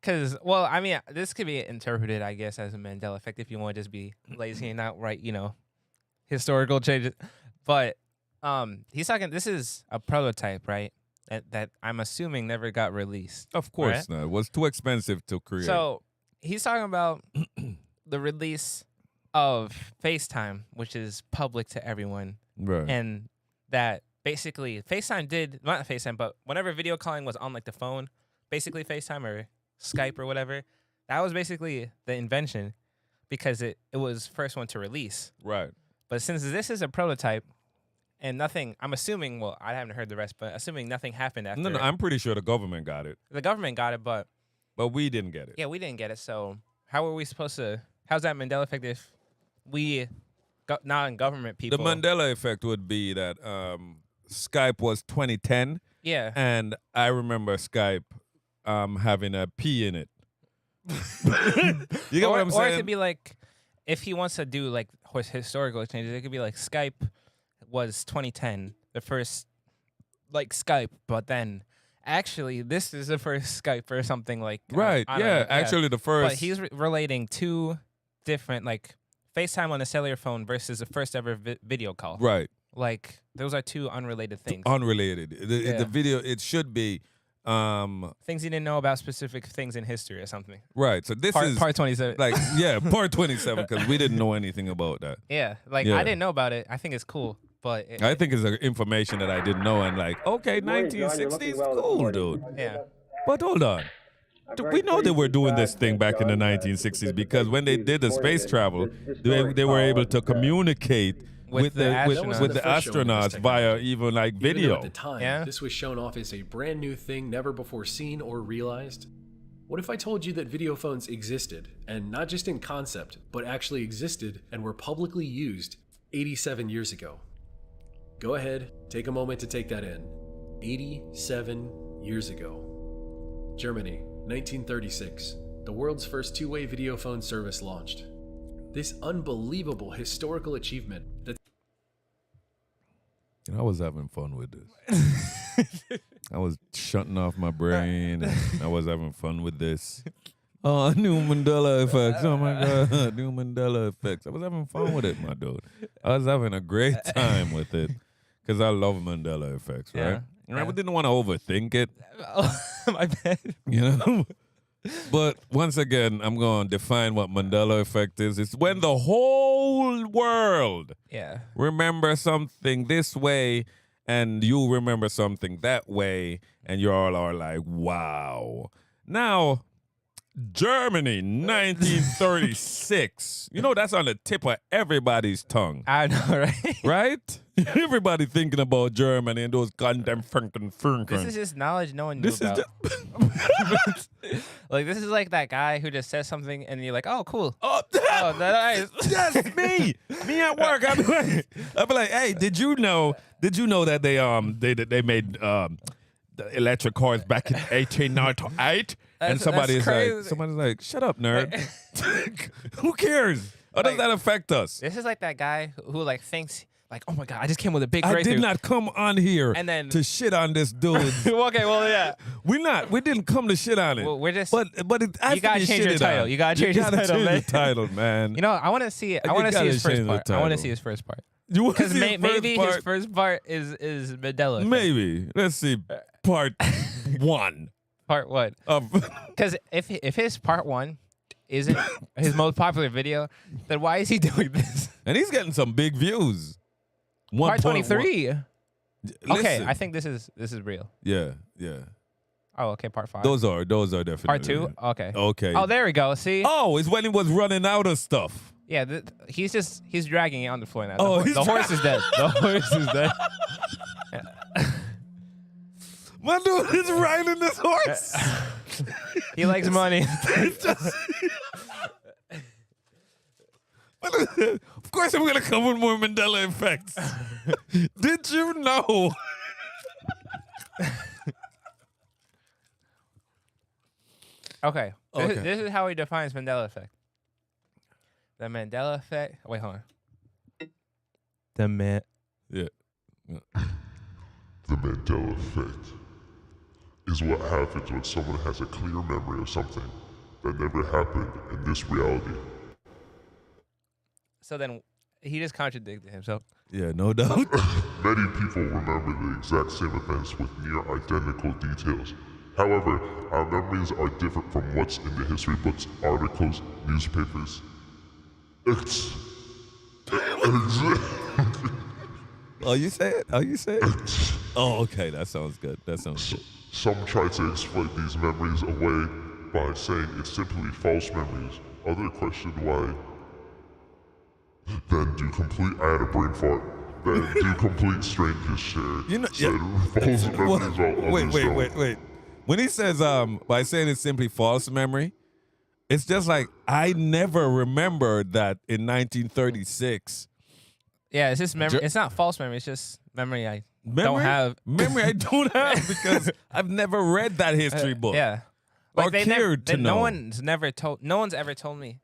Because, well, I mean, this could be interpreted, I guess, as a Mandela effect if you want to just be lazy and not write, historical changes. But he's talking, this is a prototype, right? That I'm assuming never got released. Of course Right? not. It was too expensive to create. So he's talking about the release of FaceTime, which is public to everyone, Right. and that basically FaceTime did not FaceTime, but whenever video calling was on like the phone, basically FaceTime or Skype or whatever, that was basically the invention because it was first one to release. Right. But since this is a prototype and nothing, I'm assuming, well, I haven't heard the rest, but assuming nothing happened after. No, I'm pretty sure the government got it, the government got it, but we didn't get it. yeah, we didn't get it. So how are we supposed to? How's that Mandela effect if we not in government people? The Mandela effect would be that Skype was 2010, Yeah. and I remember Skype having a P in it. You get what I'm Or it saying? could be like, if he wants to do like historical changes, it could be like Skype was 2010, the first like Skype, but then actually this is the first Skype or something like. Right. I don't Yeah. know, Actually, the first. But he's relating two different like FaceTime on a cellular phone versus the first ever video call. right. Like those are two unrelated things. Unrelated. Yeah. The video. It should be. Things you didn't know about specific things in history or something. Right. So this is Part 27. like part 27 because we didn't know anything about that. Yeah, like Yeah. I didn't know about it. I think it's cool, but I think it's information that I didn't know, and like, okay, 1960s, cool, dude. yeah, But hold on. We know they were doing this thing back in the 1960s because when they did the space travel, they were able to communicate with the astronauts via even like Even though video. at the time, Yeah. this was shown off as a brand new thing never before seen or realized. What if I told you that video phones existed, and not just in concept, but actually existed and were publicly used 87 years ago? Go ahead, take a moment to take that in. 87 years ago. Germany, 1936. The world's first two-way video phone service launched. This unbelievable historical achievement that I was having fun with this. I was shutting off my brain. And I was having fun with this. Oh, new Mandela effects. Oh my God, new Mandela effects. I was having fun with it, my dude. I was having a great time with it because I love Mandela effects, right? Yeah. And I didn't want to overthink it, Oh, my bad. you know? But once again, I'm going to define what Mandela effect is. It's when the whole world Yeah, remember something this way and you remember something that way and you all are like, wow. Now, Germany, 1936. You know, that's on the tip of everybody's tongue, I know, right? right? Everybody thinking about Germany and those goddamn funkin'. This is just knowledge no one knew This is about. Like this is like that guy who just says something and you're like, oh, cool. Oh, Oh, nice. yes, me at work. I'll be like, hey, did you know that they made the electric cars back in 1898? And somebody's like, shut up, nerd. Who cares? How does that affect us? This is like that guy who like thinks like, oh my God, I just came with a big I breakthrough. did not come on here And then- to shit on this dude. Okay, well, yeah. We didn't come to shit on it. Well, we're just. but it has You gotta to be change your shitted title. on. You gotta change your title, man. the title, man. You know, I want to see it. I You want to see gotta his first change the part. I want to title. see his first part. You want to Because see the maybe first his first part is Mandela. effect. Maybe. Let's see. Part 1 Part one. of Because if his part one isn't his most popular video, then why is he doing this? and he's getting some big views. Part 1.1 23. Okay, Listen. I think this is real. Yeah. Oh, okay, part 5. Those are definitely Part 2. real. Okay. Okay. Oh, there we go. See? Oh, it's when he was running out of stuff. Yeah, he's dragging it on the floor now. Oh, the horse is dead. The horse is dead. My dude is riding this horse. He likes money. Of course, I'm gonna come with more Mandela effects. Did you know? Okay. Okay. This is how he defines Mandela effect. The Mandela effect. Wait, hold on. Yeah. The Mandela effect is what happens when someone has a clear memory of something that never happened in this reality. So then he just contradicted himself. Yeah, no doubt. Many people remember the exact same events with near identical details. However, our memories are different from what's in the history books, articles, newspapers, It's Oh, you say it? Oh, you say it? Oh, okay. That sounds good. That sounds good. Some try to explain these memories away by saying it's simply false memories. Others question why. Then do complete. I had a brain fart. Then do complete strangers share. You know, Said false memories are wait. When he says by saying it's simply false memory, it's just like I never remembered that in 1936. Yeah, it's just memory. It's not false memory. It's just memory I don't have. Memory I don't have because I've never read that history book. Yeah, Or cared to know. No one's ever told me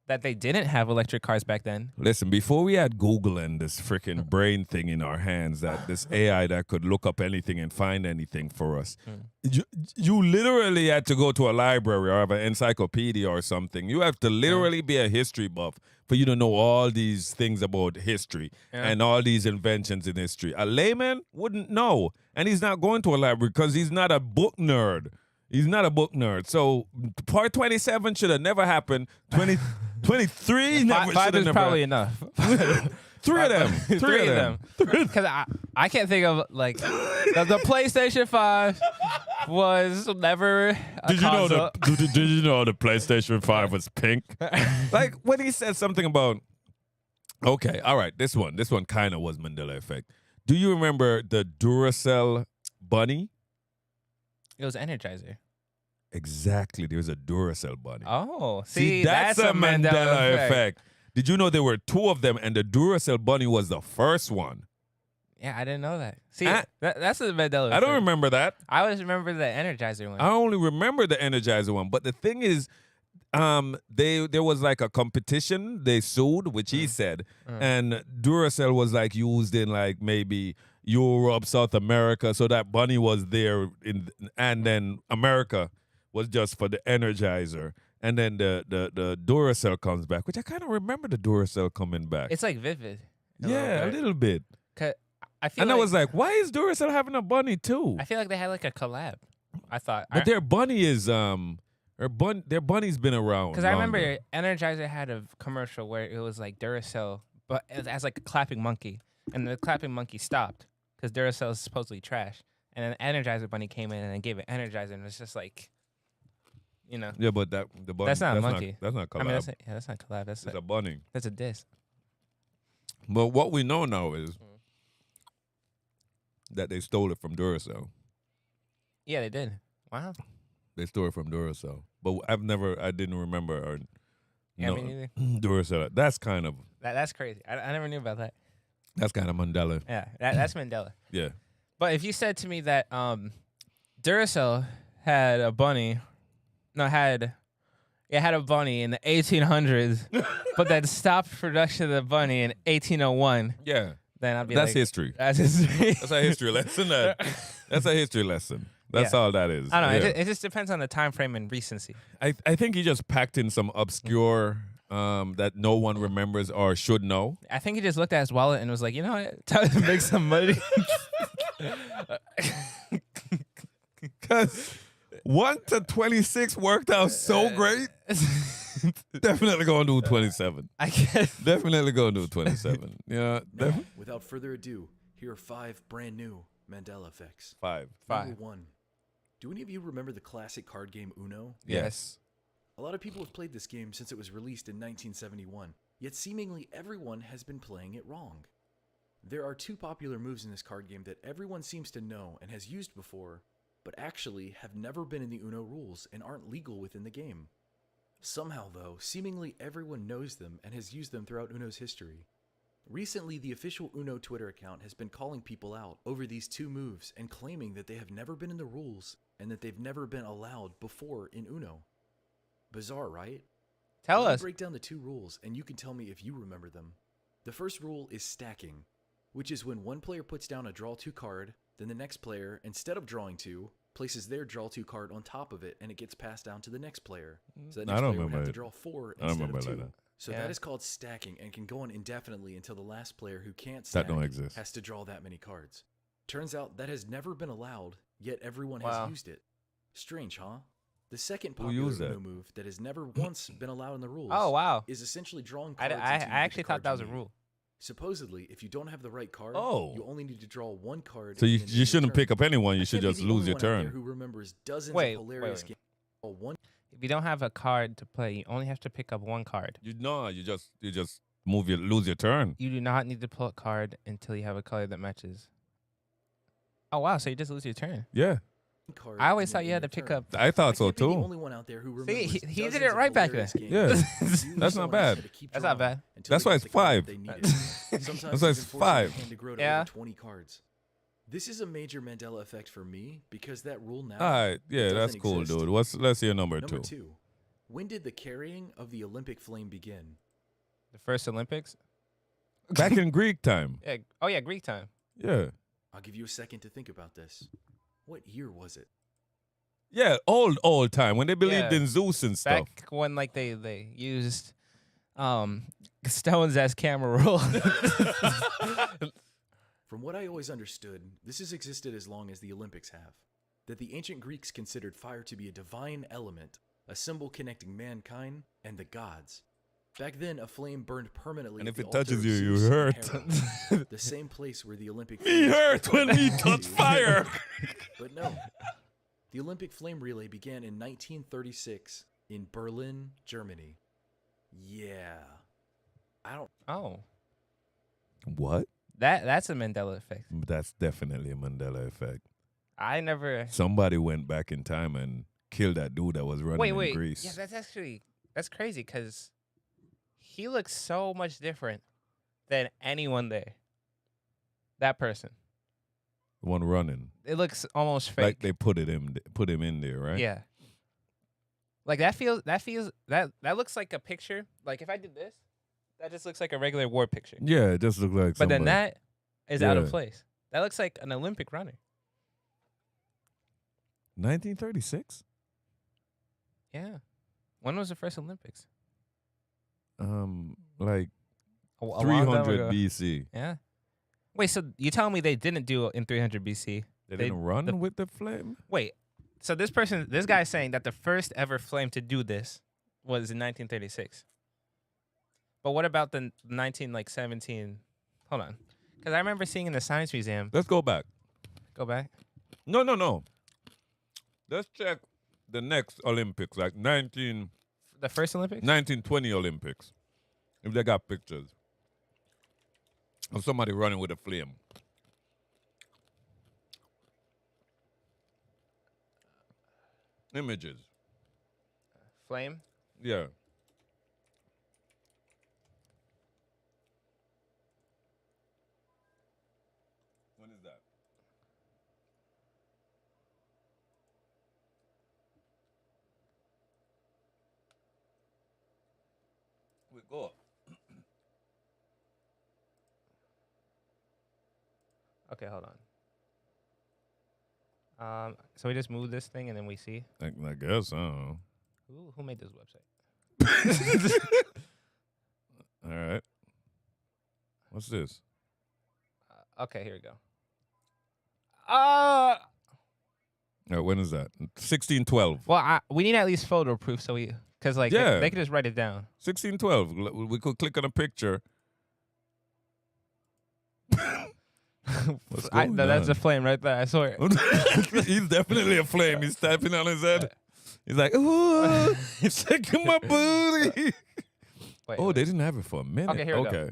that they didn't have electric cars back then. Listen, before we had Google and this freaking brain thing in our hands, that this AI that could look up anything and find anything for us, you literally had to go to a library or have an encyclopedia or something. You have to literally be a history buff for you to know all these things about history and all these inventions in history. A layman wouldn't know, and he's not going to a library because he's not a book nerd. He's not a book nerd. So part 27 should have never happened. 23 never should have never probably enough. Three of them. Three of them. Because I can't think of like the PlayStation 5 was never a Did you know console. did you know the PlayStation 5 was pink? Like when he said something about okay, all right, this one kind of was Mandela effect. Do you remember the Duracell bunny? It was Energizer. Exactly. There's a Duracell bunny. Oh, See, that's a Mandela effect. Did you know there were two of them and the Duracell bunny was the first one? Yeah, I didn't know that. See, that's a Mandela effect. I don't remember that. I always remember the Energizer one. I only remember the Energizer one. But the thing is, there was like a competition. They sued, which he said, and Duracell was like used in like maybe Europe, South America. So that bunny was there, and then America was just for the Energizer. And then the Duracell comes back, which I kind of remember the Duracell coming back. It's like vivid. Yeah, a little bit. I feel And like, I was like, why is Duracell having a bunny too? I feel like they had like a collab. I thought. But their bunny is their bunny's been around. Because I remember Energizer had a commercial where it was like Duracell, but as like a clapping monkey, and the clapping monkey stopped because Duracell is supposedly trash, and then Energizer bunny came in and gave it Energizer, and it's just like, you know. Yeah, but the bunny. That's not a monkey. That's not collab. I mean, that's not collab. That's It's a bunny. That's a diss. But what we know now is that they stole it from Duracell. Yeah, they did. Wow. They stole it from Duracell. But I didn't remember. Or, Yeah, me neither. Duracell. That's kind of. That's crazy. I never knew about that. That's kind of Mandela. Yeah, that's Mandela. Yeah. But if you said to me that Duracell had a bunny, had a bunny in the 1800s, but then stopped production of the bunny in 1801. Yeah. Then I'd be that's like, history. That's history. That's a history lesson. That's a history lesson. That's all that is. I don't know. Yeah. It just depends on the time frame and recency. I think he just packed in some obscure that no one remembers or should know. I think he just looked at his wallet and was like, you know what? Time to make some money. Because 1 to 26 worked out so great. Definitely going to do 27. I guess. Definitely going to do 27. Yeah. Without further ado, here are 5 brand new Mandela effects. 5. Number 1. Do any of you remember the classic card game Uno? Yes. A lot of people have played this game since it was released in 1971, yet seemingly everyone has been playing it wrong. There are 2 popular moves in this card game that everyone seems to know and has used before, but actually have never been in the Uno rules and aren't legal within the game. Somehow, though, seemingly everyone knows them and has used them throughout Uno's history. Recently, the official Uno Twitter account has been calling people out over these 2 moves and claiming that they have never been in the rules and that they've never been allowed before in Uno. Bizarre, right? Tell Let me us. break down the 2 rules and you can tell me if you remember them. The first rule is stacking, which is when one player puts down a draw 2 card, then the next player, instead of drawing 2, places their draw 2 card on top of it and it gets passed down to the next player. So that next player would have to draw 4 instead of 2. So that is called stacking and can go on indefinitely until the last player who can't stack has to draw that many cards. Turns out that has never been allowed, yet everyone has used it. Strange, huh? The second Who popular used that? Uno move that has never once been allowed in the rules Oh, wow. is essentially drawing I, cards I, until you I get actually the thought that cards was a you need. rule. Supposedly, if you don't have the right card, Oh. you only need to draw one card. So you and then end your shouldn't turn. pick up anyone. I You should can't be just the lose only your one out there turn. who remembers dozens Wait, of hilarious wait. games. Oh, one If you don't have a card to play, you only have to pick up one card. You just lose your turn. You do not need to pull a card until you have a color that matches. Oh, wow. So you just lose your turn. Yeah, card. I always and thought then you had end to your pick turn. up. I I thought so can't be the too. only one out there who remembers he did dozens it of right back hilarious then. games. Yeah. Usually That's not someone bad. has to keep That's not drawing bad. until That's they why get it's the card 5. they needed. Sometimes That's why even it's forcing 5. your hand to grow to Yeah. over 20 cards. This is a major Mandela effect for me because that rule now. All right, yeah, doesn't that's cool, exist. dude. Let's hear number Number 2. 2. When did the carrying of the Olympic flame begin? The first Olympics? Back in Greek time. Yeah. Oh, yeah. Greek time. Yeah, I'll give you a second to think about this. What year was it? yeah, old time when they believed Yeah. in Zeus and stuff. Back when like they used stones as camera roll. From what I always understood, this has existed as long as the Olympics have. That the ancient Greeks considered fire to be a divine element, a symbol connecting mankind and the gods. Back then, a flame burned permanently. And at if the it altar touches of you, you Zeus and hurt. Hera, the same place where the Olympic Me flame hurt when we touch fire. But no. The Olympic flame relay began in 1936 in Berlin, Germany. Yeah. I don't. Oh, What? that's a Mandela effect. That's definitely a Mandela effect. I never. Somebody went back in time and killed that dude that was running in Wait. Greece. Yeah, that's crazy because he looks so much different than anyone there. That person. The one running. It looks almost fake. Like they put him in there, right? Yeah. Like that looks like a picture. Like if I did this, that just looks like a regular war picture. Yeah, it just looked like But then somebody. that is out of Yeah. place. That looks like an Olympic runner. 1936? Yeah. When was the first Olympics? Like A long time 300 ago. BC. Yeah. Wait, so you telling me they didn't do it in 300 BC? They didn't run the- with the flame? Wait. So this guy is saying that the first ever flame to do this was in 1936. But what about the 17? Hold on. Because I remember seeing in the Science Museum. Let's go back. Go back. No. Let's check the next Olympics, like The first Olympics? 1920 Olympics. If they got pictures of somebody running with a flame. Images. Flame? Yeah. When is that? We go. Okay, hold on. So we just move this thing and then we see. I guess, I don't know. Who made this website? All right. What's this? Okay, here we go. When is that? 1612. Well, we need at least photo proof, so because like Yeah. they could just write it down. 1612. We could click on a picture. What's going That's a on? flame right there. I swear. He's definitely a flame. He's tapping on his head. He's like, ooh, he's shaking my booty. Wait, Oh, they didn't have it for a minute. Okay, here we go. Okay.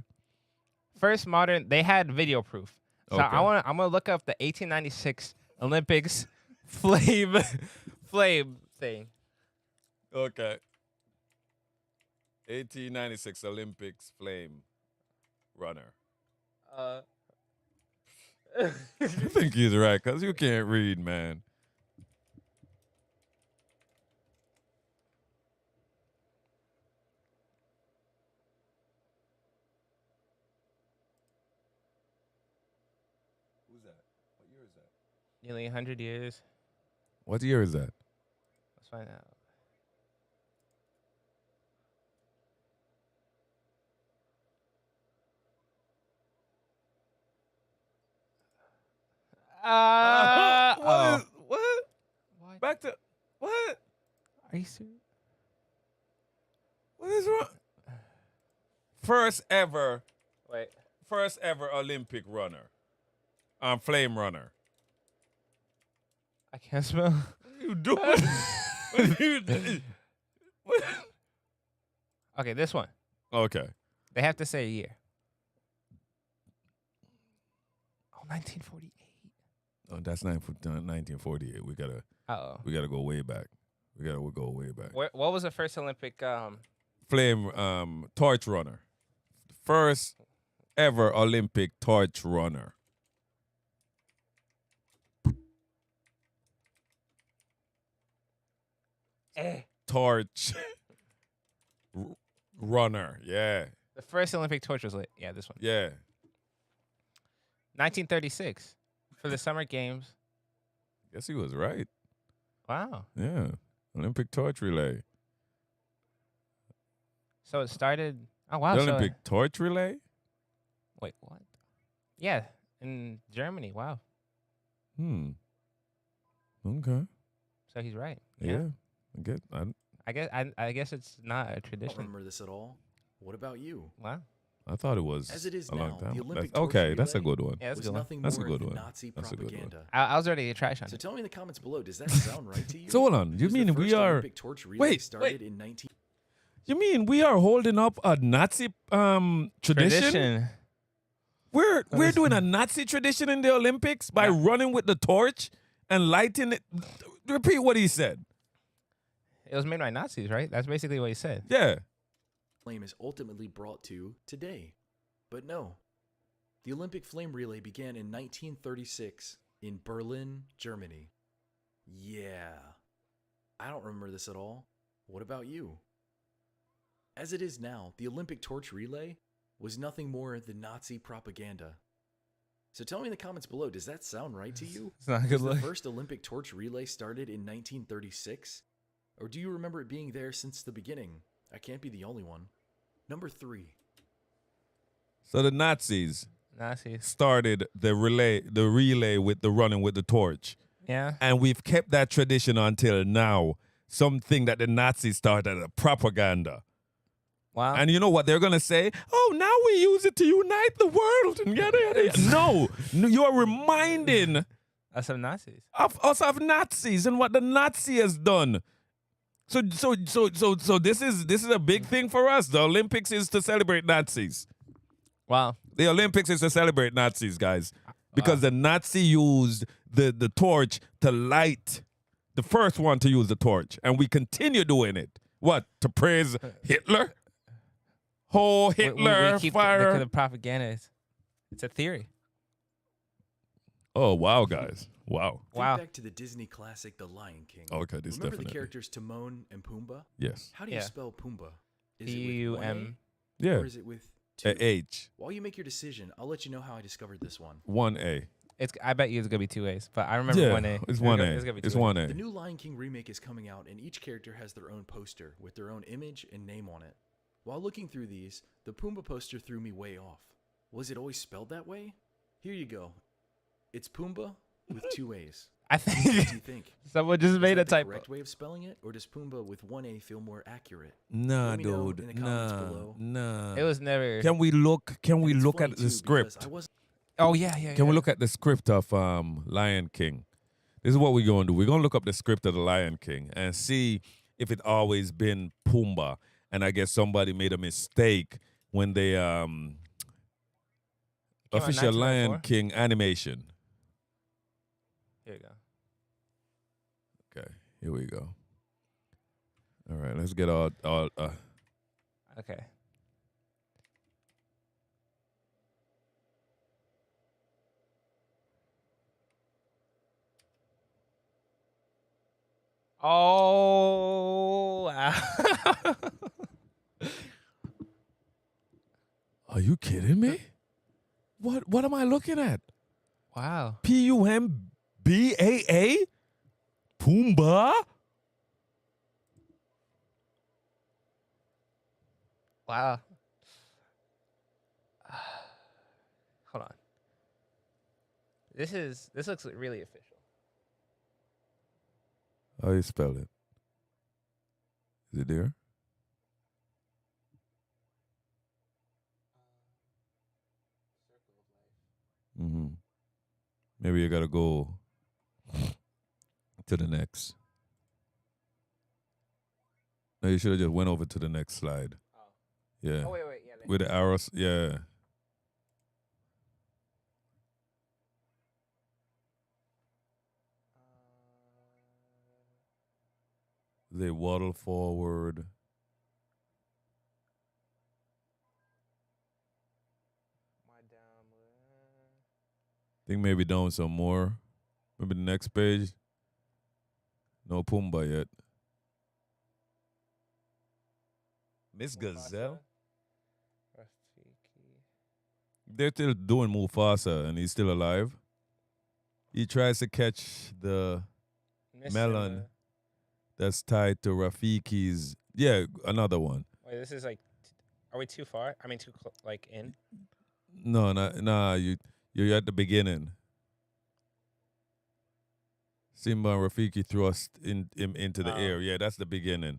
First modern, they had video proof. So Okay. I'm gonna look up the 1896 Olympics flame thing. Okay. 1896 Olympics flame runner. I think he's right, because you can't read, man. Who's that? What year is that? Nearly 100 years. What year is that? Let's find out. What? What? Back to what? Are you serious? What is wrong? First ever Wait. Olympic runner. Flame runner. I can't spell. What are you doing? What are you doing? Okay, this one. Okay. They have to say a year. Oh, 1948. Oh, that's 1948. We Uh-oh. gotta go way back. We'll go way back. What was the first Olympic? Flame torch runner. First ever Olympic torch runner. Torch runner. Yeah. The first Olympic torch was lit. Yeah, this one. Yeah. 1936 for the Summer Games. Guess he was right. Wow. Yeah. Olympic torch relay. So it started. Oh wow. The So Olympic torch relay? wait, what? Yeah, in Germany. Wow. Okay. So he's right. Yeah. I guess it's not a I don't tradition. remember this at all. What about you? Wow. I thought it was As it is a long now, time. the Olympic That's- torch okay, that's a relay good one. Yeah, that's a was good one. nothing That's a more good than one. Nazi That's a good one. propaganda. I was ready to trash on So it. tell me in the comments below, does that sound right to you? So hold on. You Was the mean we first are Olympic torch relay wait, started in 19 You mean we are holding up a Nazi tradition? We're doing a Nazi tradition in the Olympics by running with the torch and lighting it. Repeat what he said. It was made by Nazis, right? That's basically what he said. Yeah. flame is ultimately brought to today. But no. The Olympic flame relay began in 1936 in Berlin, Germany. Yeah. I don't remember this at all. What about you? As it is now, the Olympic torch relay was nothing more than Nazi propaganda. So tell me in the comments below, does that sound right to you? It's not a Was good the look. first Olympic torch relay started in 1936? Or do you remember it being there since the beginning? I can't be the only one. Number 3. So the Nazis Nazis. started the relay with the running with the torch. Yeah. And we've kept that tradition until now. Something that the Nazis started, a propaganda. Wow. And you know what they're going to say? Oh, now we use it to unite the world. And yada, yada, yada. No, you're reminding Us of Nazis. of us of Nazis and what the Nazi has done. So this is a big thing for us. The Olympics is to celebrate Nazis. Wow. The Olympics is to celebrate Nazis, guys, because the Nazi used the torch to light, the first one to use the torch, and we continue doing it. What, to praise Hitler? Oh, Hitler, we keep fire! the propaganda. It's a theory. Oh wow, guys, wow. Wow. Think back to the Disney classic The Lion King. Okay, this Remember definitely. the characters Timon and Pumbaa? Yes. How do you Yeah. spell Pumbaa? Is it with P-U-M. 1A, Yeah. or is it with 2? H. While you make your decision, I'll let you know how I discovered this one. 1A. I bet you it's gonna be 2 A's, but I remember Yeah, 1A. it's 1A. It's gonna be It's 2 A's. 1A. The new Lion King remake is coming out, and each character has their own poster with their own image and name on it. While looking through these, the Pumbaa poster threw me way off. Was it always spelled that way? Here you go. It's Pumbaa with 2 A's. I What do think you think? someone just Is made that a the typo. correct way of spelling it, or does Pumbaa with 1A feel more accurate? Nah, Let me know dude. in the comments Nah, below. nah. It was never. Can we look? Can we And it's look funny at too, the because script? I wasn't Oh yeah. Can we look at the script of Lion King? This is what we're going to do. We're going to look up the script of the Lion King and see if it always been Pumbaa. And I guess somebody made a mistake when they Came out official Lion 1994? King animation. Here you go. Okay, here we go. All right, let's get all Okay. Oh. Wow. Are you kidding me? What am I looking at? Wow. Pumbaa? Pumbaa? Wow. Hold on. This looks really official. How you spell it? Is it there? Mm-hmm. Maybe you gotta go to the next. No, you should have just went over to the next slide. Yeah. Oh, wait. Yeah. With the arrows, yeah. They waddle forward. Think maybe down some more. Maybe the next page. No Pumbaa yet. Miss Gazelle? They're still doing Mufasa and he's still alive. He tries to catch the melon that's tied to Rafiki's. Yeah, another one. Wait, this is like, are we too far? I mean, like in? No, nah, you're at the beginning. Simba and Rafiki thrust into the air. Yeah, that's the beginning.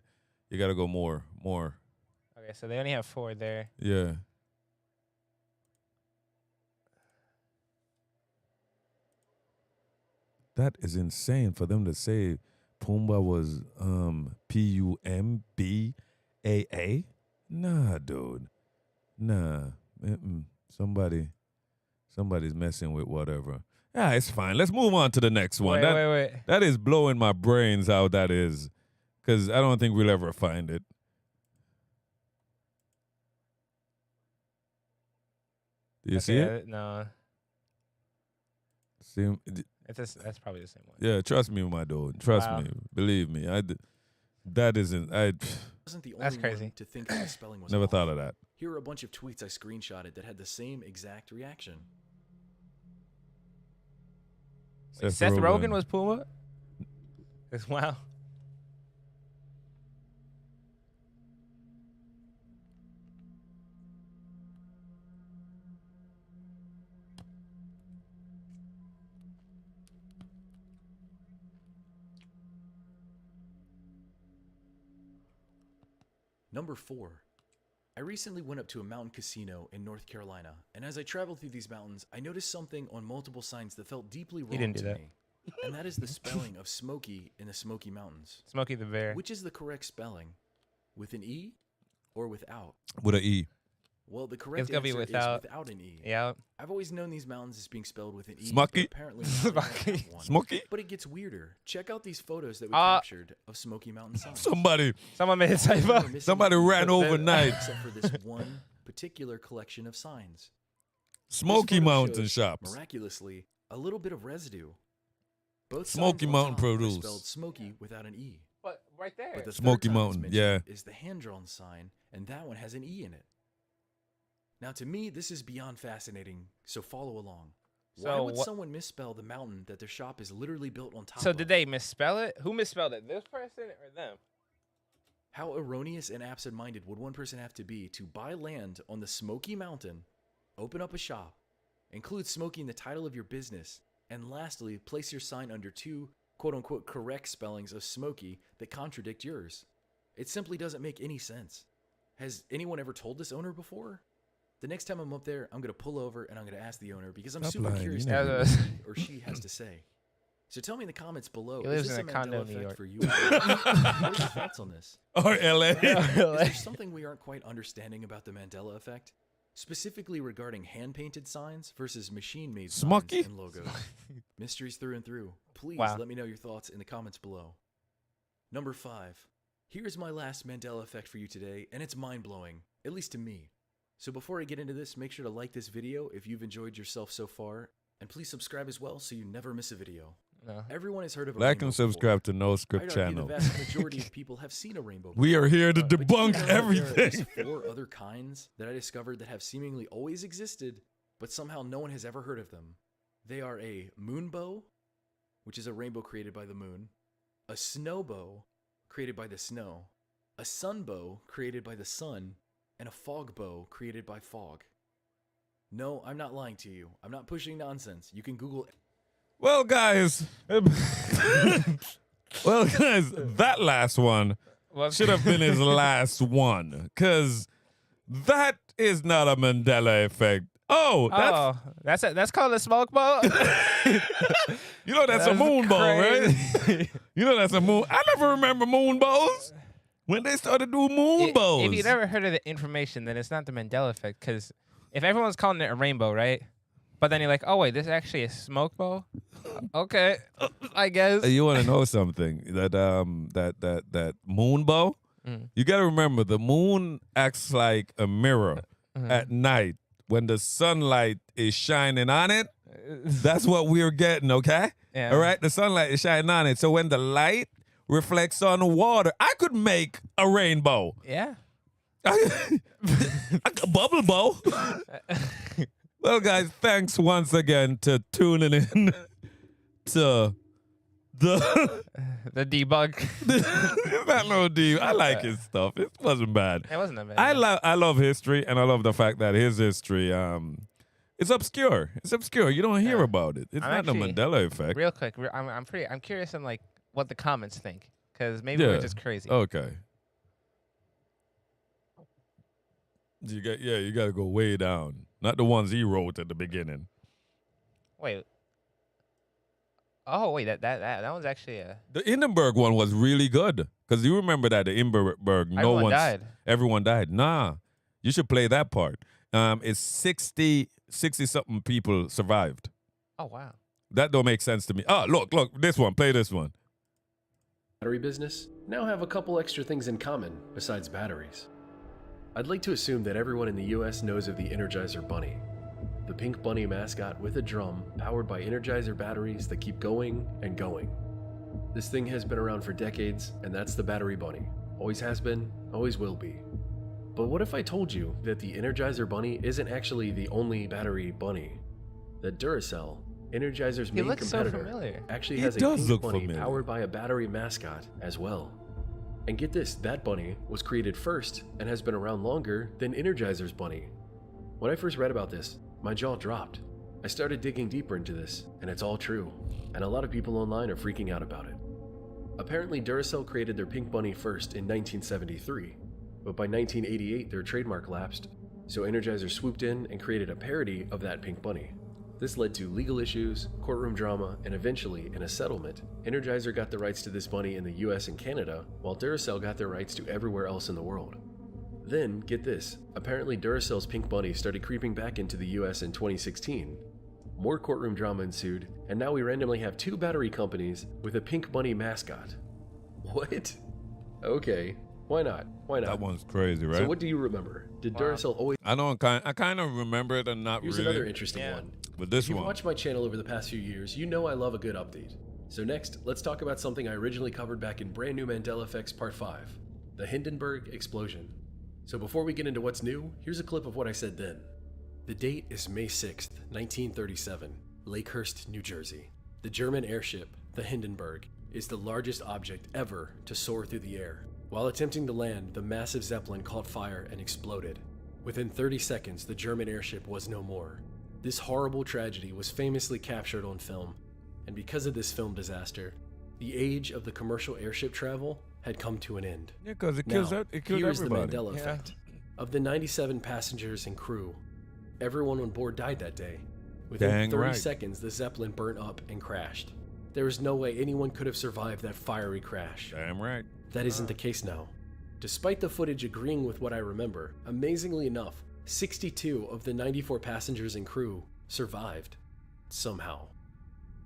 You gotta go more. Okay, so they only have 4 there. Yeah. That is insane for them to say Pumbaa was Pumbaa. Nah, dude. Nah. Somebody's messing with whatever. Yeah, it's fine. Let's move on to the next one. Wait. That is blowing my brains how that is. Because I don't think we'll ever find it. Do you see it? No. See, That's probably the same one. yeah, trust me, my dude. Trust me. Believe me. That isn't. Wasn't the That's only crazy. one to think that the spelling was Never off. thought of that. Here are a bunch of tweets I screenshotted that had the same exact reaction. Wait, Seth Rogen was Pumbaa? Wow. Number 4. I recently went up to a mountain casino in North Carolina, and as I traveled through these mountains, I noticed something on multiple signs that felt deeply wrong didn't do to that. me. And that is the spelling of Smokey in the Smoky Mountains. Smokey the Bear. Which is the correct spelling? With an E or without? With an E. Well, the correct gonna be answer without. is without an E. Yeah. I've always known these mountains as being spelled with an E. Smoky? But apparently not. I have one. Smoky? But it gets weirder. Check out these photos that we captured of Smoky Mountain signs. Someone made a typo. Somebody ran overnight. Except for this one particular collection of signs. Smoky This photo Mountain shows, shops. Miraculously, a little bit of residue. Both Smoky signs on Mountain top are produce. spelled Smoky without an E. But right there. But the Smoky third time it's Mountain, mentioned yeah. is the hand-drawn sign, and that one has an E in it. Now, to me, this is beyond fascinating, so follow along. Why So would what- someone misspell the mountain that their shop is literally built on top So of? did they misspell it? Who misspelled it? This person or them? How erroneous and absent-minded would one person have to be to buy land on the Smoky Mountain, open up a shop, include Smoky in the title of your business, and lastly, place your sign under 2 quote-unquote correct spellings of Smoky that contradict yours? It simply doesn't make any sense. Has anyone ever told this owner before? The next time I'm up there, I'm going to pull over and I'm going to ask the owner because I'm Stop super lying, curious you to never hear know. what he or she has to say. So tell me in the comments below, He lives is this in a a condo Mandela in New effect York. for you? What are your thoughts on this? Or LA. Is there something we aren't quite understanding about the Mandela effect? Specifically regarding hand-painted signs versus machine-made signs Smoky? and logos. Mysteries through and through. Please Wow. let me know your thoughts in the comments below. Number 5. Here's my last Mandela effect for you today, and it's mind-blowing, at least to me. So before I get into this, make sure to like this video if you've enjoyed yourself so far, and please subscribe as well so you never miss a video. No. Everyone has heard of a Like rainbow and subscribe to before. NoScript I'd argue channel. the vast majority of people have seen a rainbow before. We are here to But did you debunk know that There are at everything. least 4 other kinds that I discovered that have seemingly always existed, but somehow no one has ever heard of them. They are a moonbow, which is a rainbow created by the moon, a snowbow, created by the snow, a sunbow, created by the sun, and a fog bow, created by fog. No, I'm not lying to you. I'm not pushing nonsense. You can Google. Well, guys. That last one should have been his last. last one, because that is not a Mandela effect. Oh, that's called a smoke boat. you know that's a moon bow, right? You know that's a moon. I never remember moon bows when they started doing moon bows. If you never heard of the information, then it's not the Mandela effect. Because if everyone's calling it a rainbow, right? But then you're like, oh wait, this is actually a smoke bow. Okay, I guess. You want to know something? That moon bow. You got to remember the moon acts like a mirror at night when the sunlight is shining on it. That's what we're getting. Okay. Yeah. All right. The sunlight is shining on it, so when the light reflects on the water, I could make a rainbow. Yeah. A bubble bow. Well, guys, thanks once again to tuning in to the debug. It's not no deep. I like his stuff. It wasn't bad. It wasn't that bad. I love history, and I love the fact that his history it's obscure. It's obscure. You don't hear about it. It's not the Mandela effect. Real quick, I'm curious on like what the comments think, because maybe we're just crazy. Okay. You got to go way down. Not the ones he wrote at the beginning. Wait. Oh wait, that one's actually a. The Hindenburg one was really good, because you remember that the Hindenburg, everyone died. Nah, you should play that part. It's 60 something people survived. Oh wow. That don't make sense to me. Oh, look, this one. Play this one. Battery business now have a couple extra things in common besides batteries. I'd like to assume that everyone in the US knows of the Energizer Bunny, the pink bunny mascot with a drum powered by Energizer batteries that keep going and going. This thing has been around for decades, and that's the Battery Bunny. Always has been, always will be. But what if I told you that the Energizer Bunny isn't actually the only battery bunny? That Duracell, Energizer's main competitor, actually has a pink bunny powered by a battery mascot as well. And get this, that bunny was created first and has been around longer than Energizer's bunny. When I first read about this, my jaw dropped. I started digging deeper into this, and it's all true, and a lot of people online are freaking out about it. Apparently Duracell created their pink bunny first in 1973, but by 1988 their trademark lapsed, so Energizer swooped in and created a parody of that pink bunny. This led to legal issues, courtroom drama, and eventually, in a settlement, Energizer got the rights to this bunny in the US and Canada, while Duracell got their rights to everywhere else in the world. Then, get this, apparently Duracell's pink bunny started creeping back into the US in 2016. More courtroom drama ensued, and now we randomly have two battery companies with a pink bunny mascot. What? Okay, why not? Why not? That one's crazy, right? So what do you remember? Did Duracell always... I kind of remember it and not Here's really. another interesting one. But this if you've one. watched my channel over the past few years, you know I love a good update. So next, let's talk about something I originally covered back in Brand New Mandela Effects Part 5, the Hindenburg explosion. So before we get into what's new, here's a clip of what I said then. The date is May 6th, 1937, Lakehurst, New Jersey. The German airship, the Hindenburg, is the largest object ever to soar through the air. While attempting to land, the massive Zeppelin caught fire and exploded. Within 30 seconds, the German airship was no more. This horrible tragedy was famously captured on film, and because of this film disaster, the age of the commercial airship travel had come to an end. Yeah, because it kills here's everybody. the Mandela effect. Of the 97 passengers and crew, everyone on board died that day. Within 30 seconds, the Zeppelin burnt up and crashed. There is no way anyone could have survived that fiery crash. Damn right. That isn't the case now. Despite the footage agreeing with what I remember, amazingly enough, 62 of the 94 passengers and crew survived. Somehow.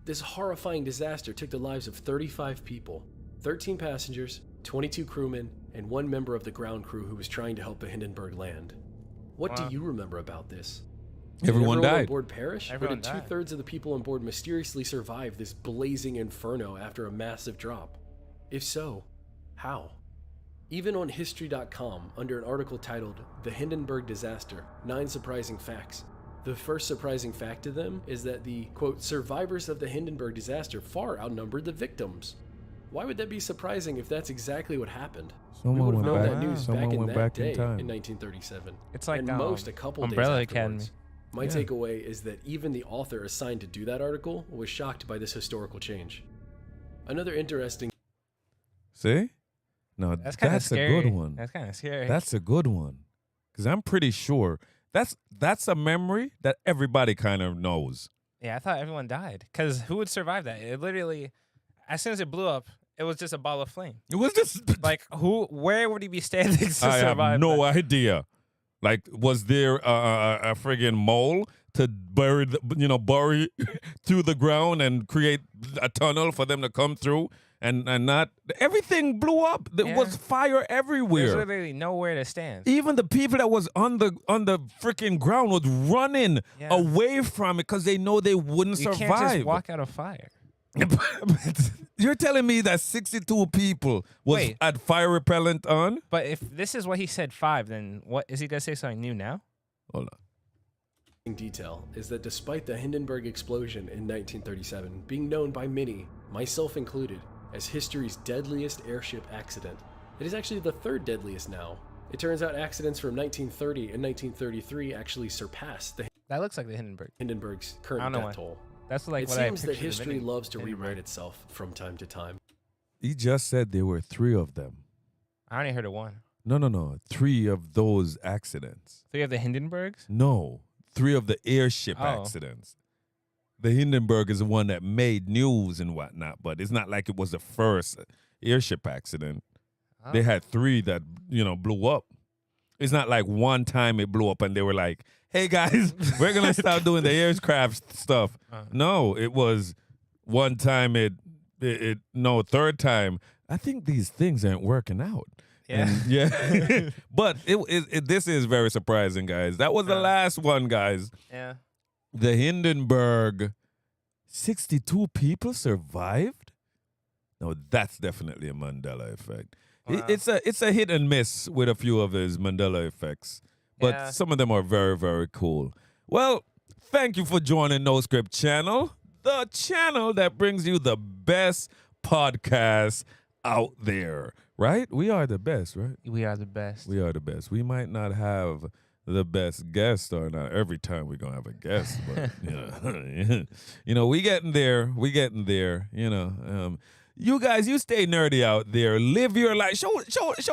This horrifying disaster took the lives of 35 people, 13 passengers, 22 crewmen, and one member of the ground crew who was trying to help the Hindenburg land. What do you remember about this? Everyone did everyone died. on board perish? Everyone or did died. 2/3 of the people on board mysteriously survive this blazing inferno after a massive drop? If so, how? Even on History.com, under an article titled The Hindenburg Disaster, 9 Surprising Facts, the first surprising fact to them is that the, quote, survivors of the Hindenburg disaster far outnumbered the victims. Why would that be surprising if that's exactly what happened? We would have known that news back in that day in 1937. It's like and most a couple Umbrella days afterwards. Academy. My takeaway is that even the author assigned to do that article was shocked by this historical change. Another interesting... See? Now That's kind of a scary. good one. That's kind of scary. That's a good one. Because I'm pretty sure that's a memory that everybody kind of knows. Yeah, I thought everyone died. Because who would survive that? It literally, as soon as it blew up, it was just a ball of flame. It was just Like, where would he be standing to I have survive no that? idea. Like, was there a friggin' mole to bury through the ground and create a tunnel for them to come through and not everything blew up. There Yeah. was fire There's everywhere. literally nowhere to stand. Even the people that was on the freaking ground was running Yeah. away from it because they know they wouldn't You survive. can't just walk out of fire. You're telling me that 62 people had fire repellent on? But if this is what he said 5, then what is he gonna say something new now? Hold on. Detail is that despite the Hindenburg explosion in 1937 being known by many, myself included, as history's deadliest airship accident, it is actually the 3rd deadliest now. It turns out accidents from 1930 and 1933 actually surpassed the That looks like the Hindenburg. Hindenburg's I current don't know death why. toll. That's like It what I seems that pictured of history any loves to Hindenburg. rewrite itself from time to time. He just said there were 3 of them. I only heard of 1. No. 3 of those accidents. 3 of the Hindenburgs? No, 3 of the airship Oh. accidents. The Hindenburg is the one that made news and whatnot, but it's not like it was the first airship accident. Oh. They had 3 that, blew up. It's not like one time it blew up and they were like, hey guys, we're going to start doing the aircraft stuff. No, it was one time no, 3rd time. I think these things aren't working out. Yeah. And, yeah. But this is very surprising, guys. That was the last one, guys. Yeah. The Hindenburg, 62 people survived? No, that's definitely a Mandela effect. Wow. It's a hit and miss with a few of his Mandela effects, but Yeah. some of them are very, very cool. Well, thank you for joining NoScript Channel, the channel that brings you the best podcasts out there, right? We are the best, right? We are the best. We are the best. We might not have the best guest, or not every time we're gonna have a guest, but we getting there. We getting there. You guys, you stay nerdy out there. Live your life. Show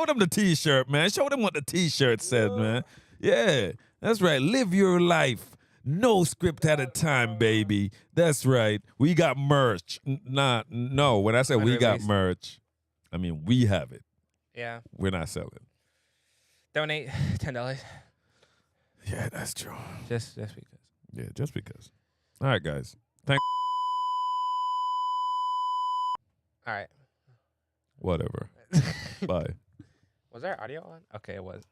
them the T-shirt, man. Show them what the T-shirt said, man. Yeah, that's right. Live your life. No script at a time, baby. That's right. We got merch. No. When I say we got Unreleased. merch, I mean we have it. Yeah. We're not selling. Donate $10. Yeah, that's true. Just because. Yeah, just because. All right, guys. Thank. All right. Whatever. Bye. Was there audio on? Okay, it was.